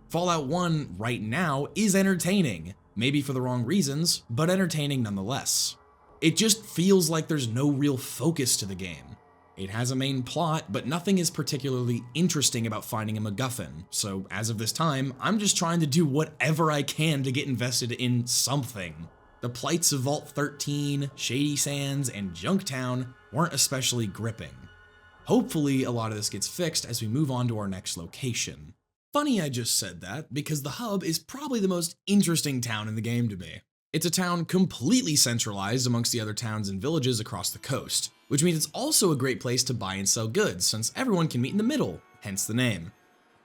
Speaker 1: Fallout 1 right now is entertaining, maybe for the wrong reasons, but entertaining nonetheless. It just feels like there's no real focus to the game. It has a main plot, but nothing is particularly interesting about finding a MacGuffin, so as of this time, I'm just trying to do whatever I can to get invested in something. The plights of Vault 13, Shady Sands, and Junktown weren't especially gripping. Hopefully, a lot of this gets fixed as we move on to our next location. Funny I just said that, because the hub is probably the most interesting town in the game to me. It's a town completely centralized amongst the other towns and villages across the coast, which means it's also a great place to buy and sell goods since everyone can meet in the middle, hence the name.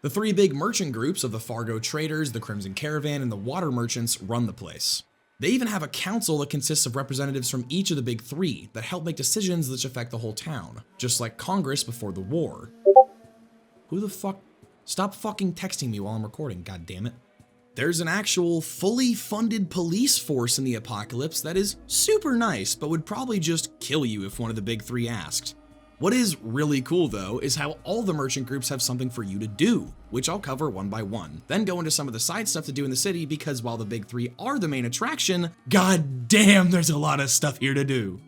Speaker 1: The three big merchant groups of the Fargo Traders, the Crimson Caravan, and the Water Merchants run the place. They even have a council that consists of representatives from each of the big three that help make decisions that affect the whole town, just like Congress before the war. Who the fuck? Stop fucking texting me while I'm recording, goddammit. There's an actual fully funded police force in the apocalypse that is super nice, but would probably just kill you if one of the big three asked. What is really cool though is how all the merchant groups have something for you to do, which I'll cover one by one, then go into some of the side stuff to do in the city because while the big three are the main attraction, god damn there's a lot of stuff here to do.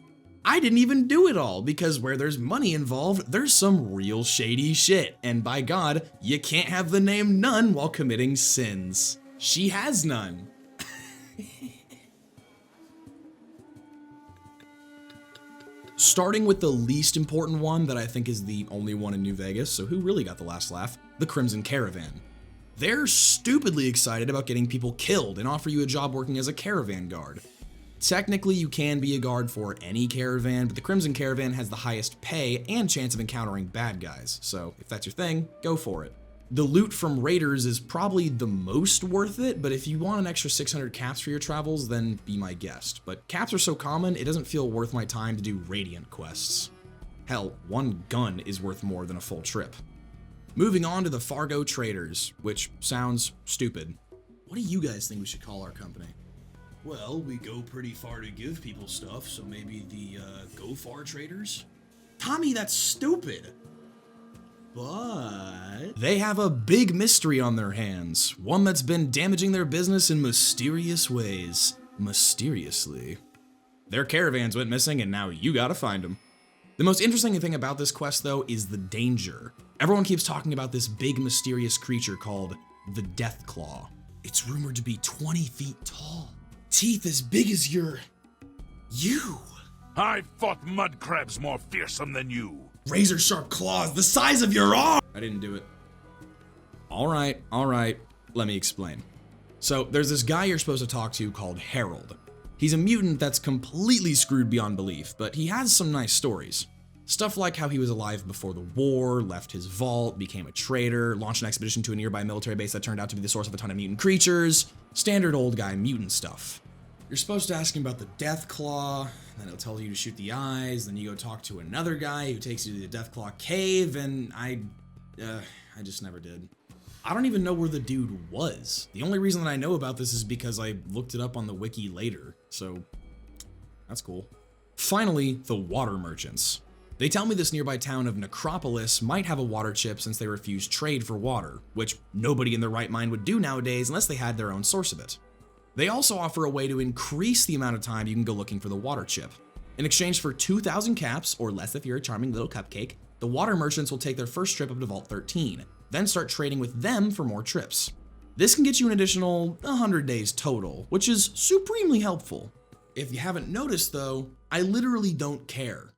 Speaker 1: I didn't even do it all because where there's money involved, there's some real shady shit, and by God, you can't have the name Nun while committing sins. She has none. Starting with the least important one that I think is the only one in New Vegas, so who really got the last laugh? The Crimson Caravan. They're stupidly excited about getting people killed and offer you a job working as a caravan guard. Technically, you can be a guard for any caravan, but the Crimson Caravan has the highest pay and chance of encountering bad guys, so if that's your thing, go for it. The loot from raiders is probably the most worth it, but if you want an extra 600 caps for your travels, then be my guest. But caps are so common, it doesn't feel worth my time to do Radiant quests. Hell, one gun is worth more than a full trip. Moving on to the Fargo Traders, which sounds stupid. What do you guys think we should call our company?
Speaker 6: Well, we go pretty far to give people stuff, so maybe the Go Far Traders?
Speaker 1: Tommy, that's stupid!
Speaker 6: But
Speaker 1: they have a big mystery on their hands, one that's been damaging their business in mysterious ways. Mysteriously. Their caravans went missing and now you gotta find them. The most interesting thing about this quest though is the danger. Everyone keeps talking about this big mysterious creature called the Death Claw. It's rumored to be 20 feet tall. Teeth as big as you.
Speaker 7: I've fought mud crabs more fearsome than you.
Speaker 1: Razor sharp claws the size of your arm! I didn't do it. Alright, let me explain. So, there's this guy you're supposed to talk to called Harold. He's a mutant that's completely screwed beyond belief, but he has some nice stories. Stuff like how he was alive before the war, left his vault, became a trader, launched an expedition to a nearby military base that turned out to be the source of a ton of mutant creatures. Standard old guy mutant stuff. You're supposed to ask him about the Death Claw, then he'll tell you to shoot the eyes, then you go talk to another guy who takes you to the Death Claw cave, and I just never did. I don't even know where the dude was. The only reason that I know about this is because I looked it up on the wiki later, so that's cool. Finally, the Water Merchants. They tell me this nearby town of Necropolis might have a water chip since they refuse trade for water, which nobody in their right mind would do nowadays unless they had their own source of it. They also offer a way to increase the amount of time you can go looking for the water chip. In exchange for 2,000 caps, or less if you're a charming little cupcake, the Water Merchants will take their first trip up to Vault 13, then start trading with them for more trips. This can get you an additional 100 days total, which is supremely helpful. If you haven't noticed though, I literally don't care.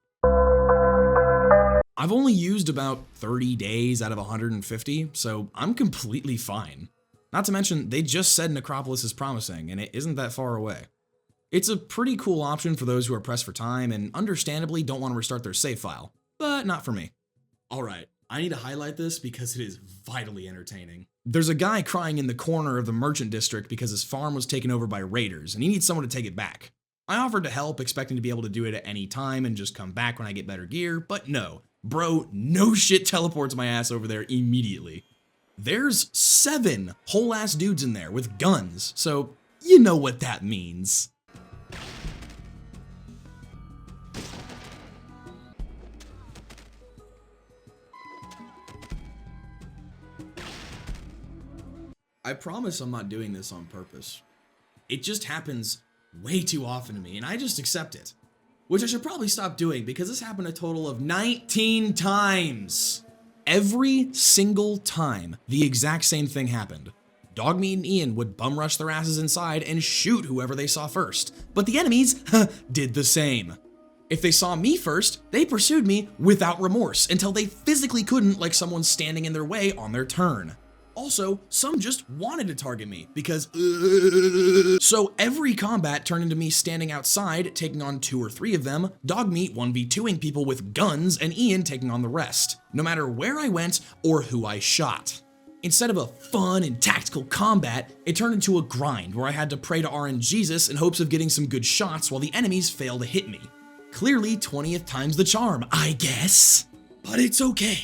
Speaker 1: I've only used about 30 days out of 150, so I'm completely fine. Not to mention, they just said Necropolis is promising, and it isn't that far away. It's a pretty cool option for those who are pressed for time and understandably don't want to restart their save file, but not for me. Alright, I need to highlight this because it is vitally entertaining. There's a guy crying in the corner of the merchant district because his farm was taken over by raiders, and he needs someone to take it back. I offered to help, expecting to be able to do it at any time and just come back when I get better gear, but no. Bro, no shit teleports my ass over there immediately. There's 7 whole-ass dudes in there with guns, so you know what that means. I promise I'm not doing this on purpose. It just happens way too often to me, and I just accept it. which I should probably stop doing because this happened a total of 19 times. Every single time, the exact same thing happened. Dogmeat and Ian would bum rush their asses inside and shoot whoever they saw first, but the enemies did the same. If they saw me first, they pursued me without remorse until they physically couldn't, like someone standing in their way on their turn. Also, some just wanted to target me because so every combat turned into me standing outside, taking on 2 or 3 of them, Dogmeat 1v2ing people with guns, and Ian taking on the rest, no matter where I went or who I shot. Instead of a fun and tactical combat, it turned into a grind where I had to pray to RNGesus in hopes of getting some good shots while the enemies failed to hit me. Clearly 20th time's the charm, I guess. But it's okay,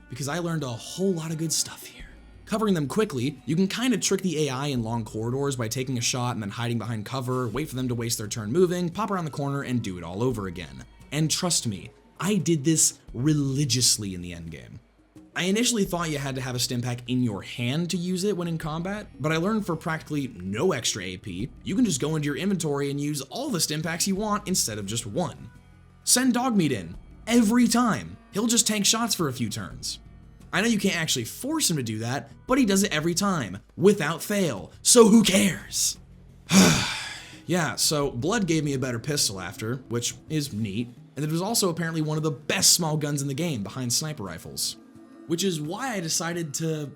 Speaker 1: because I learned a whole lot of good stuff here. Covering them quickly, you can kind of trick the AI in long corridors by taking a shot and then hiding behind cover, wait for them to waste their turn moving, pop around the corner, and do it all over again. And trust me, I did this religiously in the endgame. I initially thought you had to have a stim pack in your hand to use it when in combat, but I learned for practically no extra AP, you can just go into your inventory and use all the stim packs you want instead of just one. Send Dogmeat in, every time. He'll just tank shots for a few turns. I know you can't actually force him to do that, but he does it every time, without fail, so who cares? Yeah, so Blood gave me a better pistol after, which is neat, and it was also apparently one of the best small guns in the game behind sniper rifles. Which is why I decided to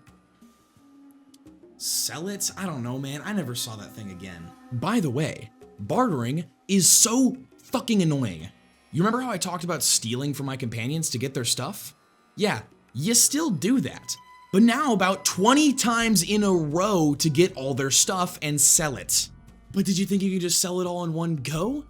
Speaker 1: sell it? I don't know, man, I never saw that thing again. By the way, bartering is so fucking annoying. You remember how I talked about stealing from my companions to get their stuff? Yeah, you still do that, but now about 20 times in a row to get all their stuff and sell it. But did you think you could just sell it all in one go?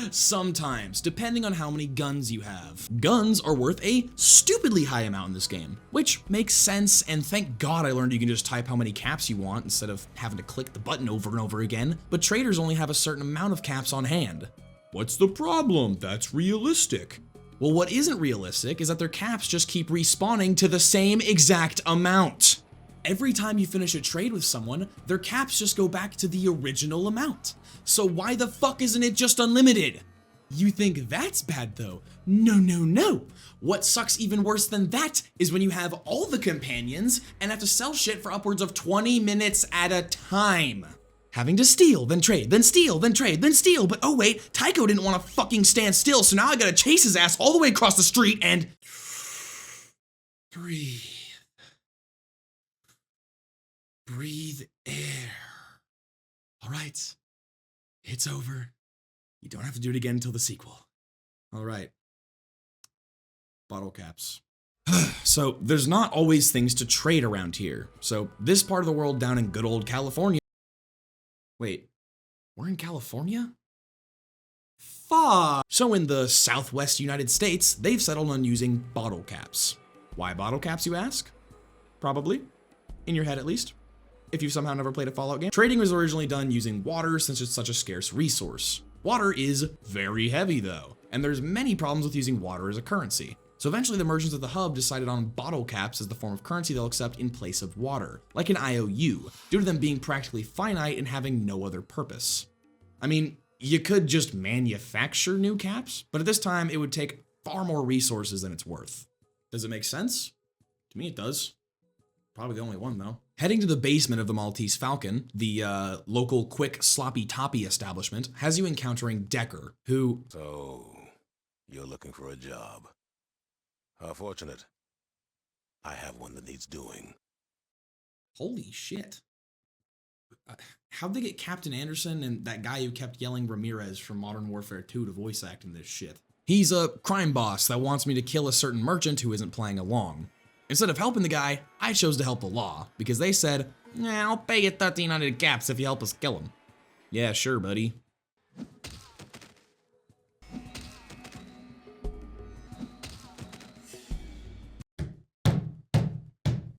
Speaker 1: Sometimes, depending on how many guns you have. Guns are worth a stupidly high amount in this game, which makes sense, and thank God I learned you can just type how many caps you want instead of having to click the button over and over again, but traders only have a certain amount of caps on hand. What's the problem? That's realistic. Well, what isn't realistic is that their caps just keep respawning to the same exact amount. Every time you finish a trade with someone, their caps just go back to the original amount. So why the fuck isn't it just unlimited? You think that's bad though? No, no, no. What sucks even worse than that is when you have all the companions and have to sell shit for upwards of 20 minutes at a time. Having to steal, then trade, then steal, then trade, then steal, but oh wait, Tycho didn't want to fucking stand still, so now I gotta chase his ass all the way across the street and breathe. Breathe air. All right, it's over. You don't have to do it again until the sequel. All right. Bottle caps. So there's not always things to trade around here. So this part of the world down in good old California. Wait, we're in California? Fuck. So in the Southwest United States, they've settled on using bottle caps. Why bottle caps, you ask? Probably. In your head, at least. If you've somehow never played a Fallout game. Trading was originally done using water since it's such a scarce resource. Water is very heavy though, and there's many problems with using water as a currency. So eventually the merchants at the hub decided on bottle caps as the form of currency they'll accept in place of water, like an IOU, due to them being practically finite and having no other purpose. I mean, you could just manufacture new caps, but at this time it would take far more resources than it's worth. Does it make sense? To me it does. Probably the only one though. Heading to the basement of the Maltese Falcon, the local quick sloppy toppy establishment has you encountering Decker, who...
Speaker 8: So, you're looking for a job. How fortunate. I have one that needs doing.
Speaker 1: Holy shit. How'd they get Captain Anderson and that guy who kept yelling Ramirez from Modern Warfare 2 to voice act in this shit? He's a crime boss that wants me to kill a certain merchant who isn't playing along. Instead of helping the guy, I chose to help the law, because they said, I'll pay you 1,300 caps if you help us kill him. Yeah, sure, buddy.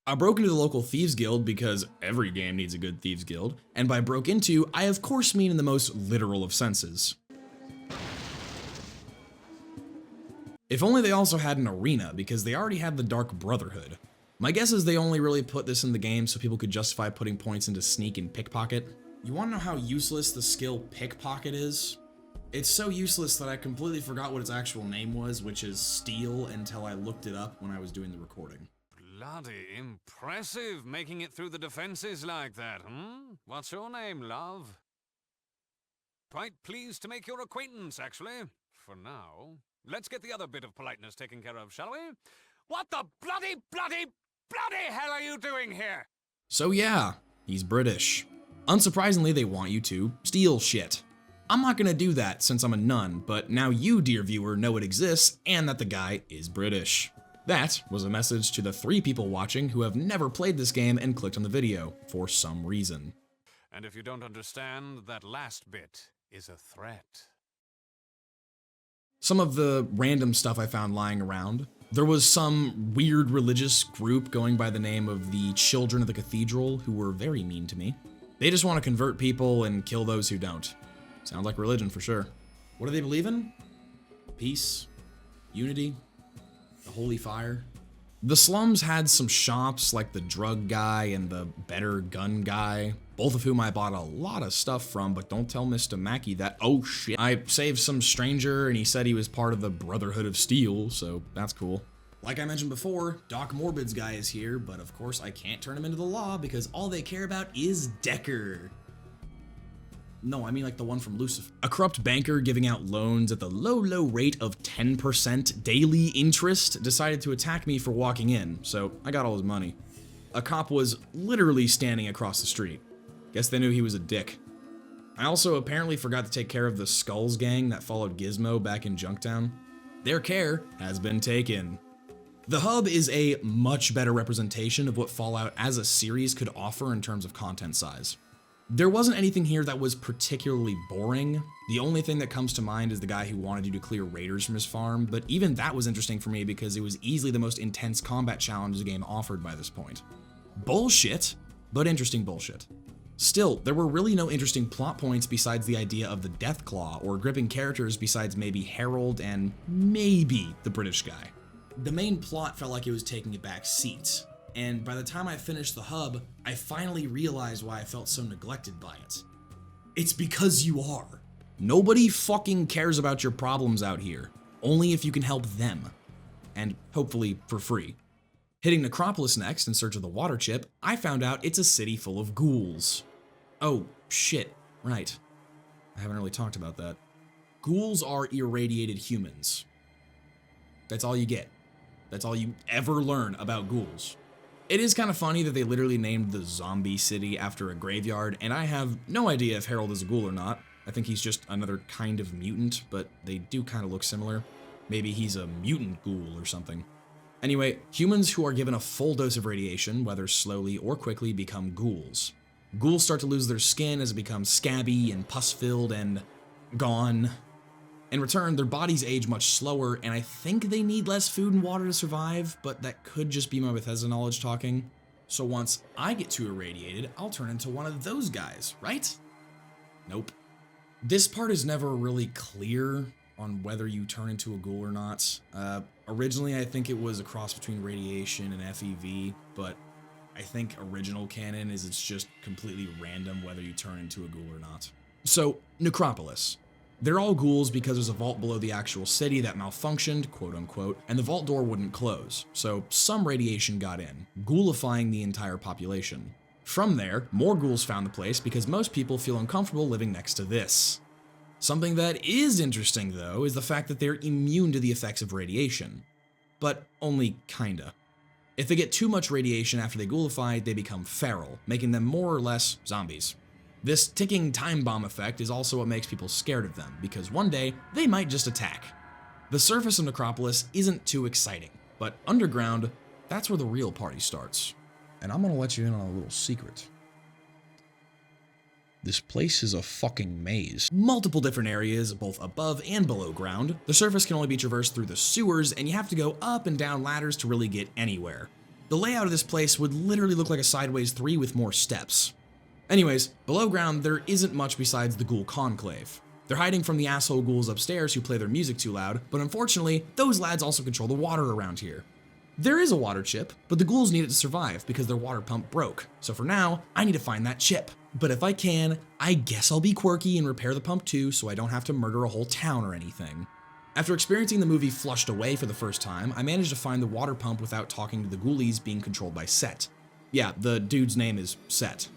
Speaker 1: I broke into the local Thieves Guild because every game needs a good Thieves Guild, and by broke into, I of course mean in the most literal of senses. If only they also had an arena, because they already had the Dark Brotherhood. My guess is they only really put this in the game so people could justify putting points into sneak and pickpocket. You wanna know how useless the skill pickpocket is? It's so useless that I completely forgot what its actual name was, which is Steel, until I looked it up when I was doing the recording.
Speaker 9: Bloody impressive, making it through the defenses like that, hmm? What's your name, love? Quite pleased to make your acquaintance, actually. For now. Let's get the other bit of politeness taken care of, shall we? What the bloody hell are you doing here?
Speaker 1: So yeah, he's British. Unsurprisingly, they want you to steal shit. I'm not gonna do that since I'm a nun, but now you, dear viewer, know it exists and that the guy is British. That was a message to the 3 people watching who have never played this game and clicked on the video for some reason.
Speaker 9: And if you don't understand, that last bit is a threat.
Speaker 1: Some of the random stuff I found lying around. There was some weird religious group going by the name of the Children of the Cathedral who were very mean to me. They just want to convert people and kill those who don't. Sounds like religion for sure. What do they believe in? Peace, unity, the holy fire. The slums had some shops like the drug guy and the better gun guy, both of whom I bought a lot of stuff from, but don't tell Mr. Mackey that, oh shit. I saved some stranger and he said he was part of the Brotherhood of Steel, so that's cool. Like I mentioned before, Doc Morbid's guy is here, but of course I can't turn him into the law because all they care about is Decker. No, I mean like the one from Lucifer. A corrupt banker giving out loans at the low rate of 10% daily interest decided to attack me for walking in, so I got all his money. A cop was literally standing across the street. Guess they knew he was a dick. I also apparently forgot to take care of the Skulls gang that followed Gizmo back in Junktown. Their care has been taken. The hub is a much better representation of what Fallout as a series could offer in terms of content size. There wasn't anything here that was particularly boring. The only thing that comes to mind is the guy who wanted you to clear raiders from his farm, but even that was interesting for me because it was easily the most intense combat challenge the game offered by this point. Bullshit, but interesting bullshit. Still, there were really no interesting plot points besides the idea of the Deathclaw, or gripping characters besides maybe Harold and maybe the British guy. The main plot felt like it was taking a back seat. And by the time I finished the hub, I finally realized why I felt so neglected by it. It's because you are. Nobody fucking cares about your problems out here, only if you can help them. And hopefully for free. Hitting Necropolis next in search of the water chip, I found out it's a city full of ghouls. Oh, shit, right. I haven't really talked about that. Ghouls are irradiated humans. That's all you get. That's all you ever learn about ghouls. It is kind of funny that they literally named the zombie city after a graveyard, and I have no idea if Harold is a ghoul or not. I think he's just another kind of mutant, but they do kind of look similar. Maybe he's a mutant ghoul or something. Anyway, humans who are given a full dose of radiation, whether slowly or quickly, become ghouls. Ghouls start to lose their skin as it becomes scabby and pus-filled and gone. In return, their bodies age much slower, and I think they need less food and water to survive, but that could just be my Bethesda knowledge talking. So once I get too irradiated, I'll turn into one of those guys, right? Nope. This part is never really clear on whether you turn into a ghoul or not. Originally, I think it was a cross between radiation and FEV, but I think original canon is it's just completely random whether you turn into a ghoul or not. So, Necropolis. They're all ghouls because there's a vault below the actual city that malfunctioned, quote unquote, and the vault door wouldn't close, so some radiation got in, ghoulifying the entire population. From there, more ghouls found the place because most people feel uncomfortable living next to this. Something that is interesting, though, is the fact that they're immune to the effects of radiation. But only kinda. If they get too much radiation after they ghoulify, they become feral, making them more or less zombies. This ticking time bomb effect is also what makes people scared of them, because one day, they might just attack. The surface of Necropolis isn't too exciting, but underground, that's where the real party starts. And I'm gonna let you in on a little secret. This place is a fucking maze. Multiple different areas, both above and below ground. The surface can only be traversed through the sewers, and you have to go up and down ladders to really get anywhere. The layout of this place would literally look like a Sideways 3 with more steps. Anyways, below ground, there isn't much besides the Ghoul Conclave. They're hiding from the asshole ghouls upstairs who play their music too loud, but unfortunately, those lads also control the water around here. There is a water chip, but the ghouls need it to survive because their water pump broke. So for now, I need to find that chip. But if I can, I guess I'll be quirky and repair the pump too so I don't have to murder a whole town or anything. After experiencing the movie Flushed Away for the first time, I managed to find the water pump without talking to the ghoulies being controlled by Set. Yeah, the dude's name is Set.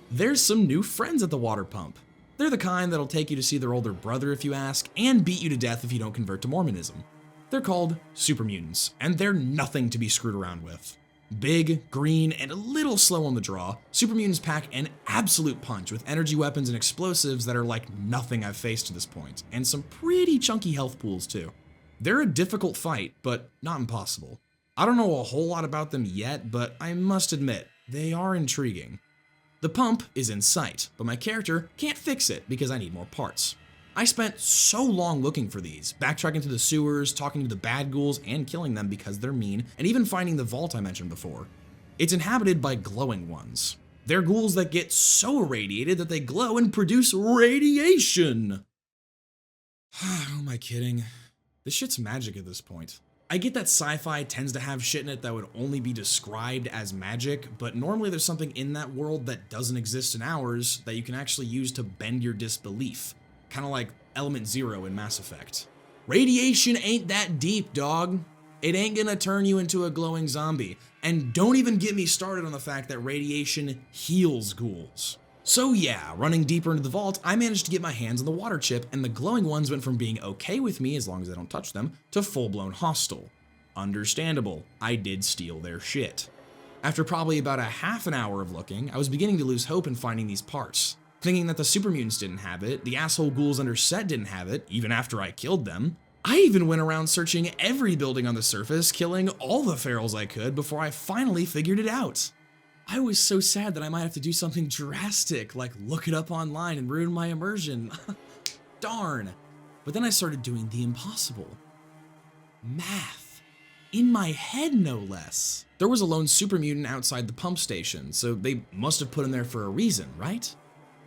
Speaker 1: There's some new friends at the water pump. They're the kind that'll take you to see their older brother if you ask, and beat you to death if you don't convert to Mormonism. They're called super mutants, and they're nothing to be screwed around with. Big, green, and a little slow on the draw, super mutants pack an absolute punch with energy weapons and explosives that are like nothing I've faced to this point, and some pretty chunky health pools too. They're a difficult fight, but not impossible. I don't know a whole lot about them yet, but I must admit, they are intriguing. The pump is in sight, but my character can't fix it because I need more parts. I spent so long looking for these, backtracking through the sewers, talking to the bad ghouls, and killing them because they're mean, and even finding the vault I mentioned before. It's inhabited by glowing ones. They're ghouls that get so irradiated that they glow and produce radiation! Who am I kidding? This shit's magic at this point. I get that sci-fi tends to have shit in it that would only be described as magic, but normally there's something in that world that doesn't exist in ours that you can actually use to bend your disbelief. Kind of like Element Zero in Mass Effect. Radiation ain't that deep, dog. It ain't gonna turn you into a glowing zombie. And don't even get me started on the fact that radiation heals ghouls. So yeah, running deeper into the vault, I managed to get my hands on the water chip, and the glowing ones went from being okay with me as long as I don't touch them, to full-blown hostile. Understandable, I did steal their shit. After probably about a half an hour of looking, I was beginning to lose hope in finding these parts. Thinking that the super mutants didn't have it, the asshole ghouls under Set didn't have it, even after I killed them. I even went around searching every building on the surface, killing all the ferals I could before I finally figured it out. I was so sad that I might have to do something drastic, like look it up online and ruin my immersion. Darn. But then I started doing the impossible. Math. In my head, no less. There was a lone super mutant outside the pump station, so they must have put him there for a reason, right?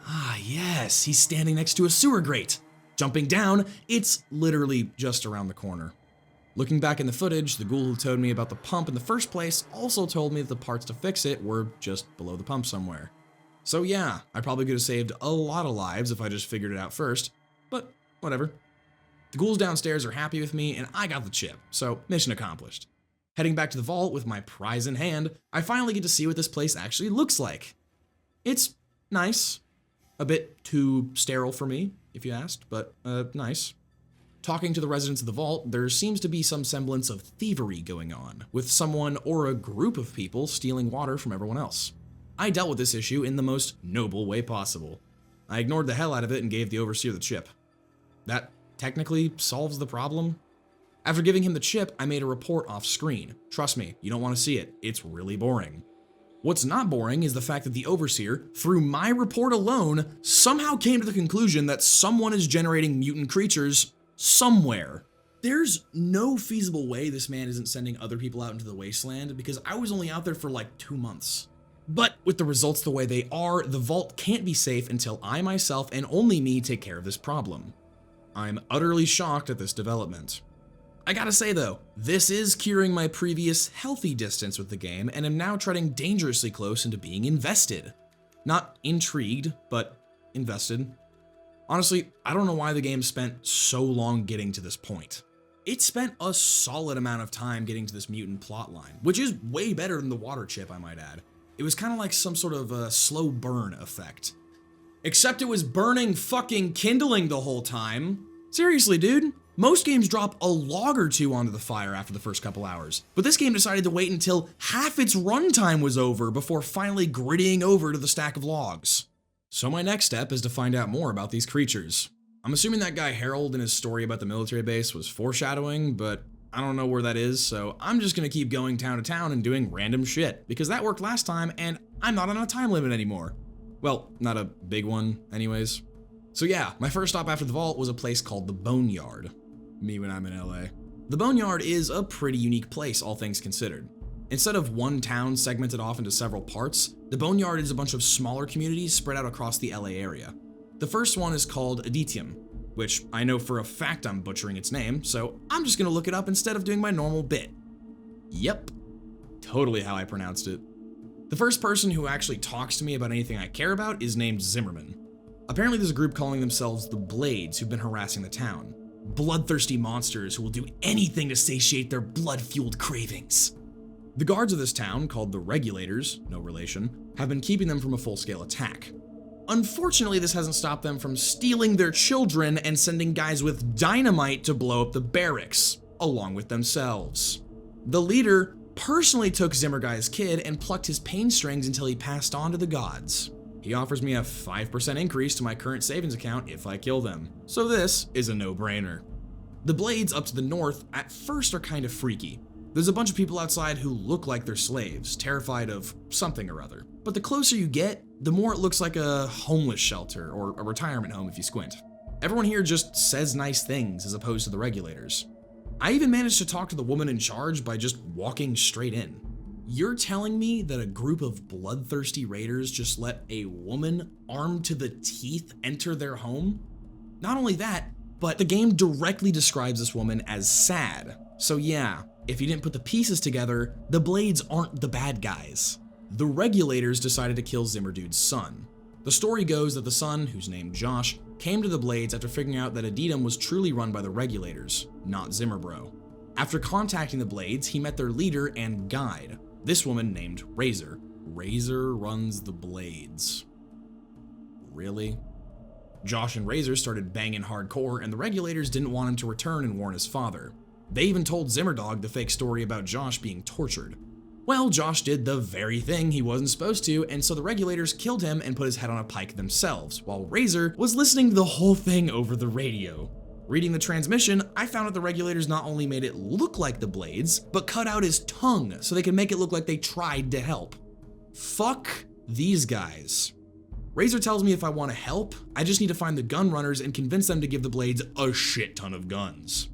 Speaker 1: Ah, yes, he's standing next to a sewer grate. Jumping down, it's literally just around the corner. Looking back in the footage, the ghoul who told me about the pump in the first place also told me that the parts to fix it were just below the pump somewhere. So yeah, I probably could have saved a lot of lives if I just figured it out first, but whatever. The ghouls downstairs are happy with me, and I got the chip, so mission accomplished. Heading back to the vault with my prize in hand, I finally get to see what this place actually looks like. It's nice. A bit too sterile for me, if you asked, but nice. Talking to the residents of the vault, there seems to be some semblance of thievery going on, with someone or a group of people stealing water from everyone else. I dealt with this issue in the most noble way possible. I ignored the hell out of it and gave the overseer the chip. That technically solves the problem. After giving him the chip, I made a report off screen. Trust me, you don't want to see it. It's really boring. What's not boring is the fact that the overseer, through my report alone, somehow came to the conclusion that someone is generating mutant creatures somewhere. There's no feasible way this man isn't sending other people out into the wasteland, because I was only out there for like 2 months. But with the results the way they are, the vault can't be safe until I myself and only me take care of this problem. I'm utterly shocked at this development. I gotta say though, this is curing my previous healthy distance with the game, and am now treading dangerously close into being invested. Not intrigued, but invested. Honestly, I don't know why the game spent so long getting to this point. It spent a solid amount of time getting to this mutant plotline, which is way better than the water chip, I might add. It was kind of like some sort of a slow burn effect. Except it was burning fucking kindling the whole time. Seriously, dude. Most games drop a log or two onto the fire after the first couple hours, but this game decided to wait until half its runtime was over before finally grittying over to the stack of logs. So my next step is to find out more about these creatures. I'm assuming that guy Harold in his story about the military base was foreshadowing, but I don't know where that is, so I'm just gonna keep going town to town and doing random shit, because that worked last time and I'm not on a time limit anymore. Well, not a big one anyways. So yeah, my first stop after the vault was a place called the Boneyard. Me when I'm in LA. The Boneyard is a pretty unique place, all things considered. Instead of one town segmented off into several parts, the Boneyard is a bunch of smaller communities spread out across the LA area. The first one is called Aditium, which I know for a fact I'm butchering its name, so I'm just gonna look it up instead of doing my normal bit. Yep, totally how I pronounced it. The first person who actually talks to me about anything I care about is named Zimmerman. Apparently there's a group calling themselves the Blades who've been harassing the town. Bloodthirsty monsters who will do anything to satiate their blood-fueled cravings. The guards of this town, called the Regulators, no relation, have been keeping them from a full-scale attack. Unfortunately, this hasn't stopped them from stealing their children and sending guys with dynamite to blow up the barracks, along with themselves. The leader personally took Zimmerguy's kid and plucked his pain strings until he passed on to the gods. He offers me a 5% increase to my current savings account if I kill them, so this is a no-brainer. The Blades up to the north at first are kind of freaky. There's a bunch of people outside who look like they're slaves, terrified of something or other. But the closer you get, the more it looks like a homeless shelter or a retirement home if you squint. Everyone here just says nice things as opposed to the Regulators. I even managed to talk to the woman in charge by just walking straight in. You're telling me that a group of bloodthirsty raiders just let a woman armed to the teeth enter their home? Not only that, but the game directly describes this woman as sad. So yeah, if you didn't put the pieces together, the Blades aren't the bad guys. The Regulators decided to kill Zimmerdude's son. The story goes that the son, who's named Josh, came to the Blades after figuring out that Addendum was truly run by the Regulators, not Zimmerbro. After contacting the Blades, he met their leader and guide, this woman named Razor. Razor runs the Blades. Really? Josh and Razor started banging hardcore, and the Regulators didn't want him to return and warn his father. They even told Zimmerdog the fake story about Josh being tortured. Well, Josh did the very thing he wasn't supposed to, and so the Regulators killed him and put his head on a pike themselves, while Razor was listening to the whole thing over the radio. Reading the transmission, I found out the Regulators not only made it look like the Blades, but cut out his tongue so they could make it look like they tried to help. Fuck these guys. Razor tells me if I want to help, I just need to find the gun runners and convince them to give the Blades a shit ton of guns.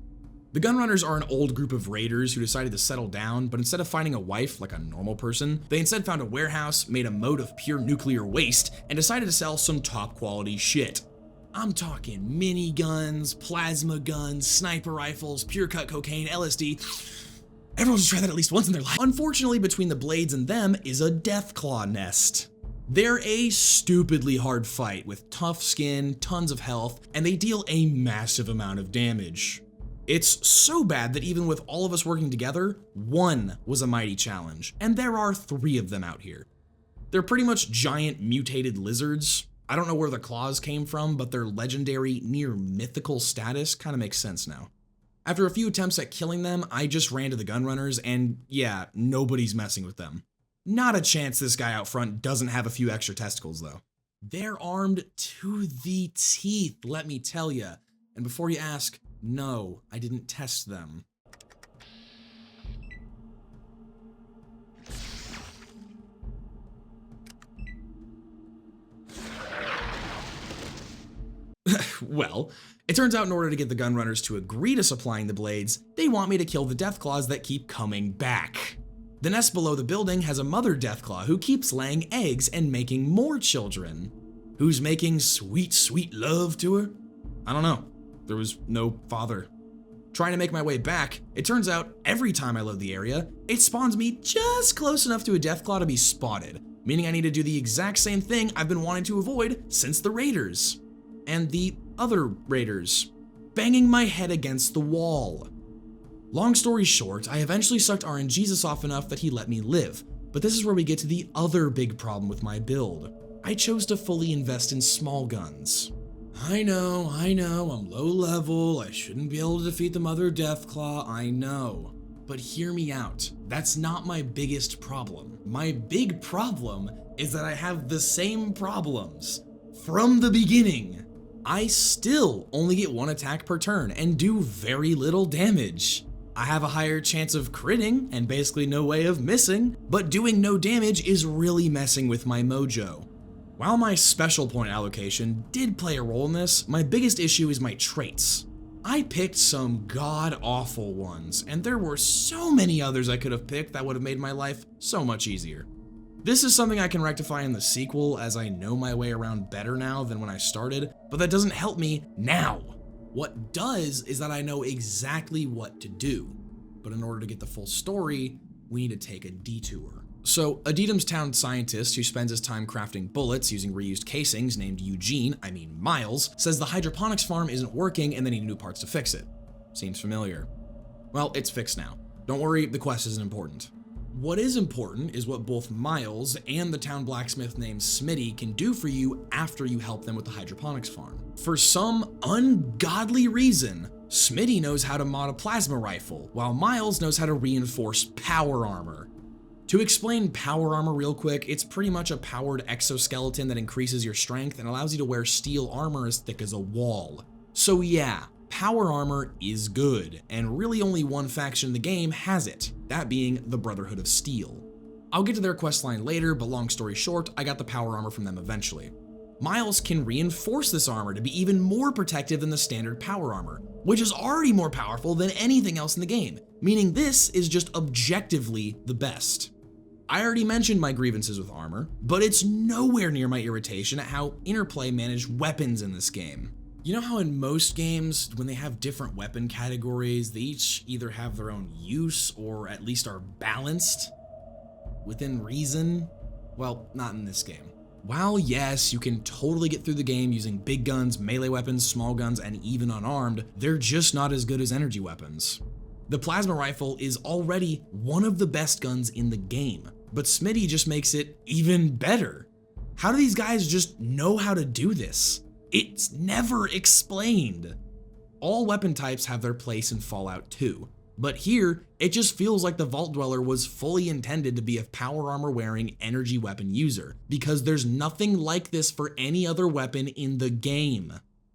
Speaker 1: The Gunrunners are an old group of raiders who decided to settle down, but instead of finding a wife like a normal person, they instead found a warehouse, made a moat of pure nuclear waste, and decided to sell some top quality shit. I'm talking miniguns, plasma guns, sniper rifles, pure cut cocaine, LSD. Everyone should try that at least once in their life. Unfortunately, between the Blades and them is a Deathclaw nest. They're a stupidly hard fight with tough skin, tons of health, and they deal a massive amount of damage. It's so bad that even with all of us working together, one was a mighty challenge, and there are 3 of them out here. They're pretty much giant mutated lizards. I don't know where the claws came from, but their legendary, near mythical status kind of makes sense now. After a few attempts at killing them, I just ran to the Gunrunners, and yeah, nobody's messing with them. Not a chance this guy out front doesn't have a few extra testicles, though. They're armed to the teeth, let me tell ya. And before you ask, no, I didn't test them. Well, it turns out in order to get the Gunrunners to agree to supplying the Blades, they want me to kill the Deathclaws that keep coming back. The nest below the building has a mother Deathclaw who keeps laying eggs and making more children. Who's making sweet, sweet love to her? I don't know. There was no father. Trying to make my way back, it turns out every time I load the area, it spawns me just close enough to a Deathclaw to be spotted, meaning I need to do the exact same thing I've been wanting to avoid since the Raiders. And the other Raiders, banging my head against the wall. Long story short, I eventually sucked RNGesus off enough that he let me live, but this is where we get to the other big problem with my build. I chose to fully invest in small guns. I know, I'm low level, I shouldn't be able to defeat the Mother Deathclaw, I know. But hear me out, that's not my biggest problem. My big problem is that I have the same problems from the beginning. I still only get 1 attack per turn and do very little damage. I have a higher chance of critting and basically no way of missing, but doing no damage is really messing with my mojo. While my special point allocation did play a role in this, my biggest issue is my traits. I picked some god-awful ones, and there were so many others I could have picked that would have made my life so much easier. This is something I can rectify in the sequel, as I know my way around better now than when I started, but that doesn't help me now. What does is that I know exactly what to do, but in order to get the full story, we need to take a detour. So, a Town scientist who spends his time crafting bullets using reused casings named Miles, says the hydroponics farm isn't working and they need new parts to fix it. Seems familiar. Well, it's fixed now. Don't worry, the quest isn't important. What is important is what both Miles and the town blacksmith named Smitty can do for you after you help them with the hydroponics farm. For some ungodly reason, Smitty knows how to mod a plasma rifle, while Miles knows how to reinforce power armor. To explain power armor real quick, it's pretty much a powered exoskeleton that increases your strength and allows you to wear steel armor as thick as a wall. So yeah, power armor is good, and really only one faction in the game has it, that being the Brotherhood of Steel. I'll get to their questline later, but long story short, I got the power armor from them eventually. Miles can reinforce this armor to be even more protective than the standard power armor, which is already more powerful than anything else in the game, meaning this is just objectively the best. I already mentioned my grievances with armor, but it's nowhere near my irritation at how Interplay managed weapons in this game. You know how in most games, when they have different weapon categories, they each either have their own use or at least are balanced? Within reason? Well, not in this game. While yes, you can totally get through the game using big guns, melee weapons, small guns, and even unarmed, they're just not as good as energy weapons. The plasma rifle is already one of the best guns in the game, but Smitty just makes it even better. How do these guys just know how to do this? It's never explained. All weapon types have their place in Fallout 2, but here, it just feels like the Vault Dweller was fully intended to be a power armor wearing energy weapon user, because there's nothing like this for any other weapon in the game.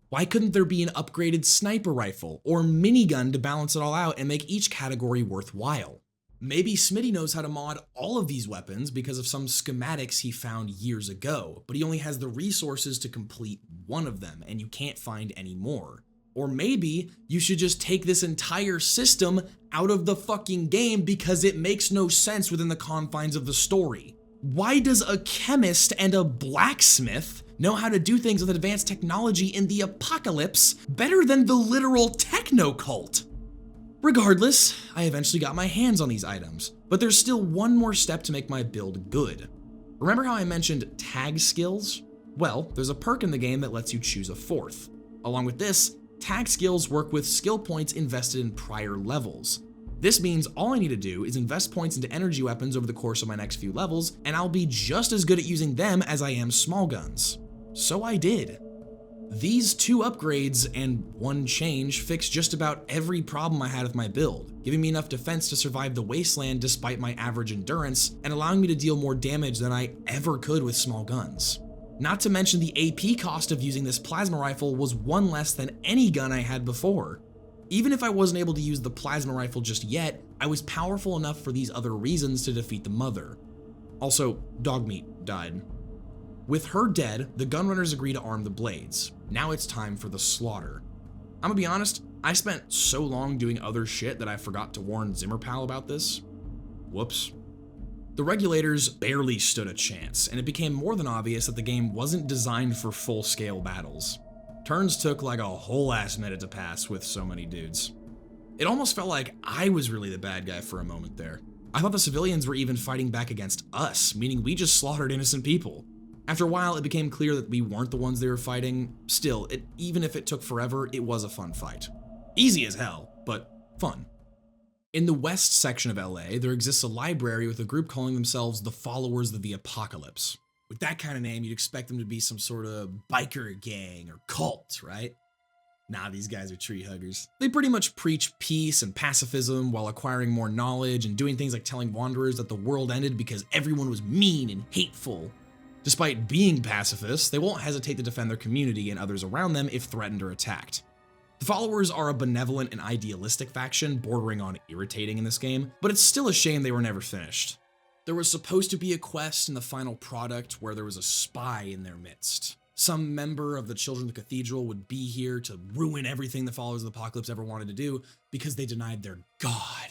Speaker 1: Why couldn't there be an upgraded sniper rifle or minigun to balance it all out and make each category worthwhile? Maybe Smitty knows how to mod all of these weapons because of some schematics he found years ago, but he only has the resources to complete one of them and you can't find any more. Or maybe you should just take this entire system out of the fucking game because it makes no sense within the confines of the story. Why does a chemist and a blacksmith know how to do things with advanced technology in the apocalypse better than the literal techno cult? Regardless, I eventually got my hands on these items, but there's still one more step to make my build good. Remember how I mentioned tag skills? Well, there's a perk in the game that lets you choose a fourth. Along with this, tag skills work with skill points invested in prior levels. This means all I need to do is invest points into energy weapons over the course of my next few levels, and I'll be just as good at using them as I am small guns. So I did. These 2 upgrades and 1 change fixed just about every problem I had with my build, giving me enough defense to survive the wasteland despite my average endurance, and allowing me to deal more damage than I ever could with small guns. Not to mention the AP cost of using this plasma rifle was 1 less than any gun I had before. Even if I wasn't able to use the plasma rifle just yet, I was powerful enough for these other reasons to defeat the mother. Also, Dogmeat died. With her dead, the gunrunners agree to arm the blades. Now it's time for the slaughter. I'm gonna be honest, I spent so long doing other shit that I forgot to warn Zimmerpal about this. Whoops. The regulators barely stood a chance, and it became more than obvious that the game wasn't designed for full-scale battles. Turns took like a whole ass minute to pass with so many dudes. It almost felt like I was really the bad guy for a moment there. I thought the civilians were even fighting back against us, meaning we just slaughtered innocent people. After a while, it became clear that we weren't the ones they were fighting. Still, even if it took forever, it was a fun fight. Easy as hell, but fun. In the west section of LA, there exists a library with a group calling themselves the Followers of the Apocalypse. With that kind of name, you'd expect them to be some sort of biker gang or cult, right? Nah, these guys are tree huggers. They pretty much preach peace and pacifism while acquiring more knowledge and doing things like telling wanderers that the world ended because everyone was mean and hateful. Despite being pacifists, they won't hesitate to defend their community and others around them if threatened or attacked. The Followers are a benevolent and idealistic faction bordering on irritating in this game, but it's still a shame they were never finished. There was supposed to be a quest in the final product where there was a spy in their midst. Some member of the Children of the Cathedral would be here to ruin everything the Followers of the Apocalypse ever wanted to do because they denied their god.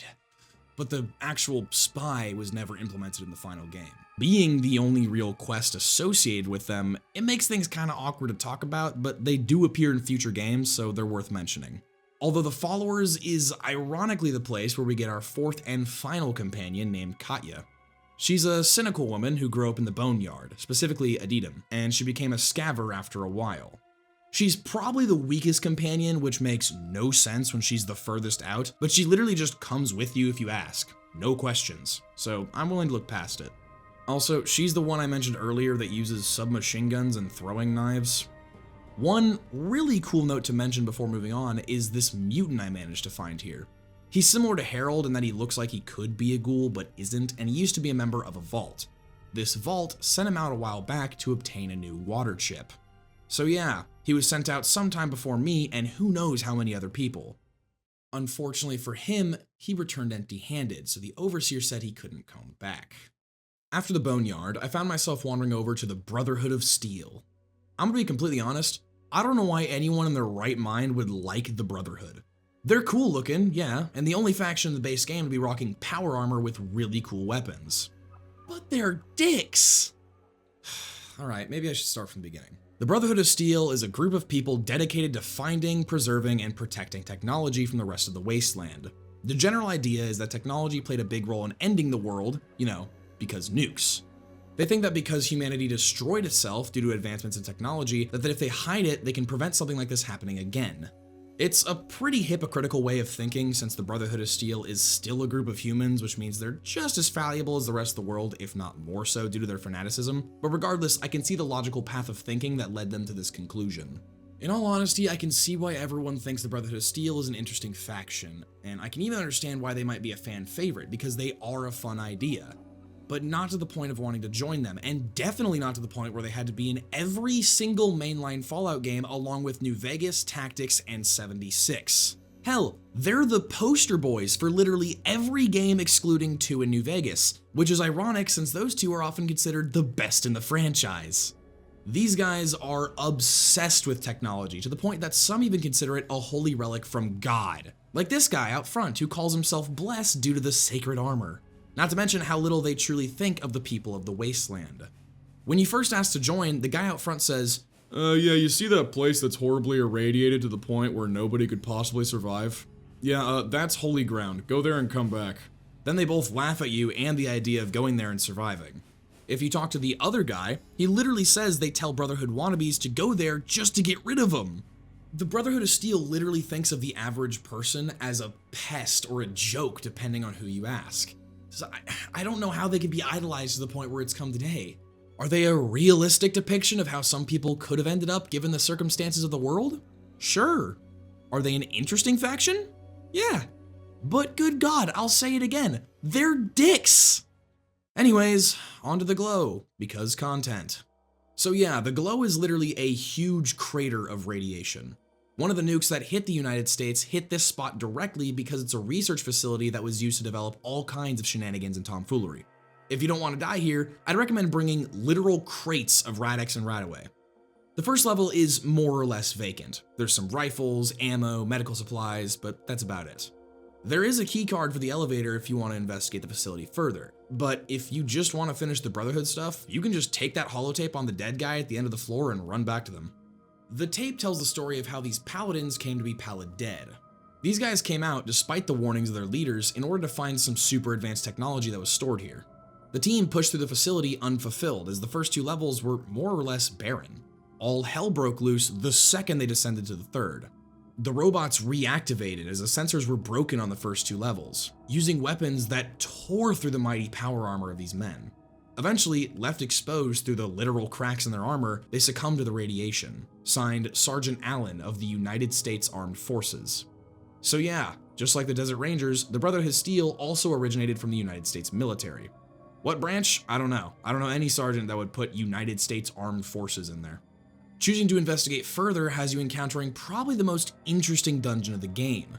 Speaker 1: But the actual spy was never implemented in the final game. Being the only real quest associated with them, it makes things kind of awkward to talk about, but they do appear in future games, so they're worth mentioning. Although the Followers is ironically the place where we get our fourth and final companion named Katya. She's a cynical woman who grew up in the Boneyard, specifically Adidam, and she became a scaver after a while. She's probably the weakest companion, which makes no sense when she's the furthest out, but she literally just comes with you if you ask. No questions. So I'm willing to look past it. Also, she's the one I mentioned earlier that uses submachine guns and throwing knives. One really cool note to mention before moving on is this mutant I managed to find here. He's similar to Harold in that he looks like he could be a ghoul but isn't, and he used to be a member of a vault. This vault sent him out a while back to obtain a new water chip. So yeah, he was sent out sometime before me and who knows how many other people. Unfortunately for him, he returned empty-handed, so the Overseer said he couldn't come back. After the Boneyard, I found myself wandering over to the Brotherhood of Steel. I'm gonna be completely honest, I don't know why anyone in their right mind would like the Brotherhood. They're cool looking, yeah, and the only faction in the base game to be rocking power armor with really cool weapons. But they're dicks! Alright, maybe I should start from the beginning. The Brotherhood of Steel is a group of people dedicated to finding, preserving, and protecting technology from the rest of the wasteland. The general idea is that technology played a big role in ending the world, because nukes. They think that because humanity destroyed itself due to advancements in technology, that if they hide it, they can prevent something like this happening again. It's a pretty hypocritical way of thinking since the Brotherhood of Steel is still a group of humans, which means they're just as fallible as the rest of the world, if not more so due to their fanaticism. But regardless, I can see the logical path of thinking that led them to this conclusion. In all honesty, I can see why everyone thinks the Brotherhood of Steel is an interesting faction, and I can even understand why they might be a fan favorite, because they are a fun idea. But not to the point of wanting to join them, and definitely not to the point where they had to be in every single mainline Fallout game along with New Vegas, Tactics, and 76. Hell, they're the poster boys for literally every game excluding 2 in New Vegas, which is ironic since those 2 are often considered the best in the franchise. These guys are obsessed with technology to the point that some even consider it a holy relic from God. Like this guy out front who calls himself blessed due to the sacred armor. Not to mention how little they truly think of the people of the wasteland. When you first ask to join, the guy out front says, yeah, you see that place that's horribly irradiated to the point where nobody could possibly survive? Yeah, that's holy ground. Go there and come back. Then they both laugh at you and the idea of going there and surviving. If you talk to the other guy, he literally says they tell Brotherhood wannabes to go there just to get rid of them. The Brotherhood of Steel literally thinks of the average person as a pest or a joke depending on who you ask. So I don't know how they could be idolized to the point where it's come today. Are they a realistic depiction of how some people could have ended up given the circumstances of the world? Sure. Are they an interesting faction? Yeah. But good God, I'll say it again, they're dicks! Anyways, on to the Glow, because content. So yeah, the Glow is literally a huge crater of radiation. One of the nukes that hit the United States hit this spot directly because it's a research facility that was used to develop all kinds of shenanigans and tomfoolery. If you don't want to die here, I'd recommend bringing literal crates of Rad-X and Radaway. The first level is more or less vacant. There's some rifles, ammo, medical supplies, but that's about it. There is a keycard for the elevator if you want to investigate the facility further, but if you just want to finish the Brotherhood stuff, you can just take that holotape on the dead guy at the end of the floor and run back to them. The tape tells the story of how these paladins came to be Paladead. These guys came out despite the warnings of their leaders in order to find some super advanced technology that was stored here. The team pushed through the facility unfulfilled as the first 2 levels were more or less barren. All hell broke loose the second they descended to the third. The robots reactivated as the sensors were broken on the first 2 levels, using weapons that tore through the mighty power armor of these men. Eventually, left exposed through the literal cracks in their armor, they succumbed to the radiation. Signed, Sergeant Allen of the United States Armed Forces. So yeah, just like the Desert Rangers, the Brotherhood of Steel also originated from the United States military. What branch? I don't know. I don't know any sergeant that would put United States Armed Forces in there. Choosing to investigate further has you encountering probably the most interesting dungeon of the game.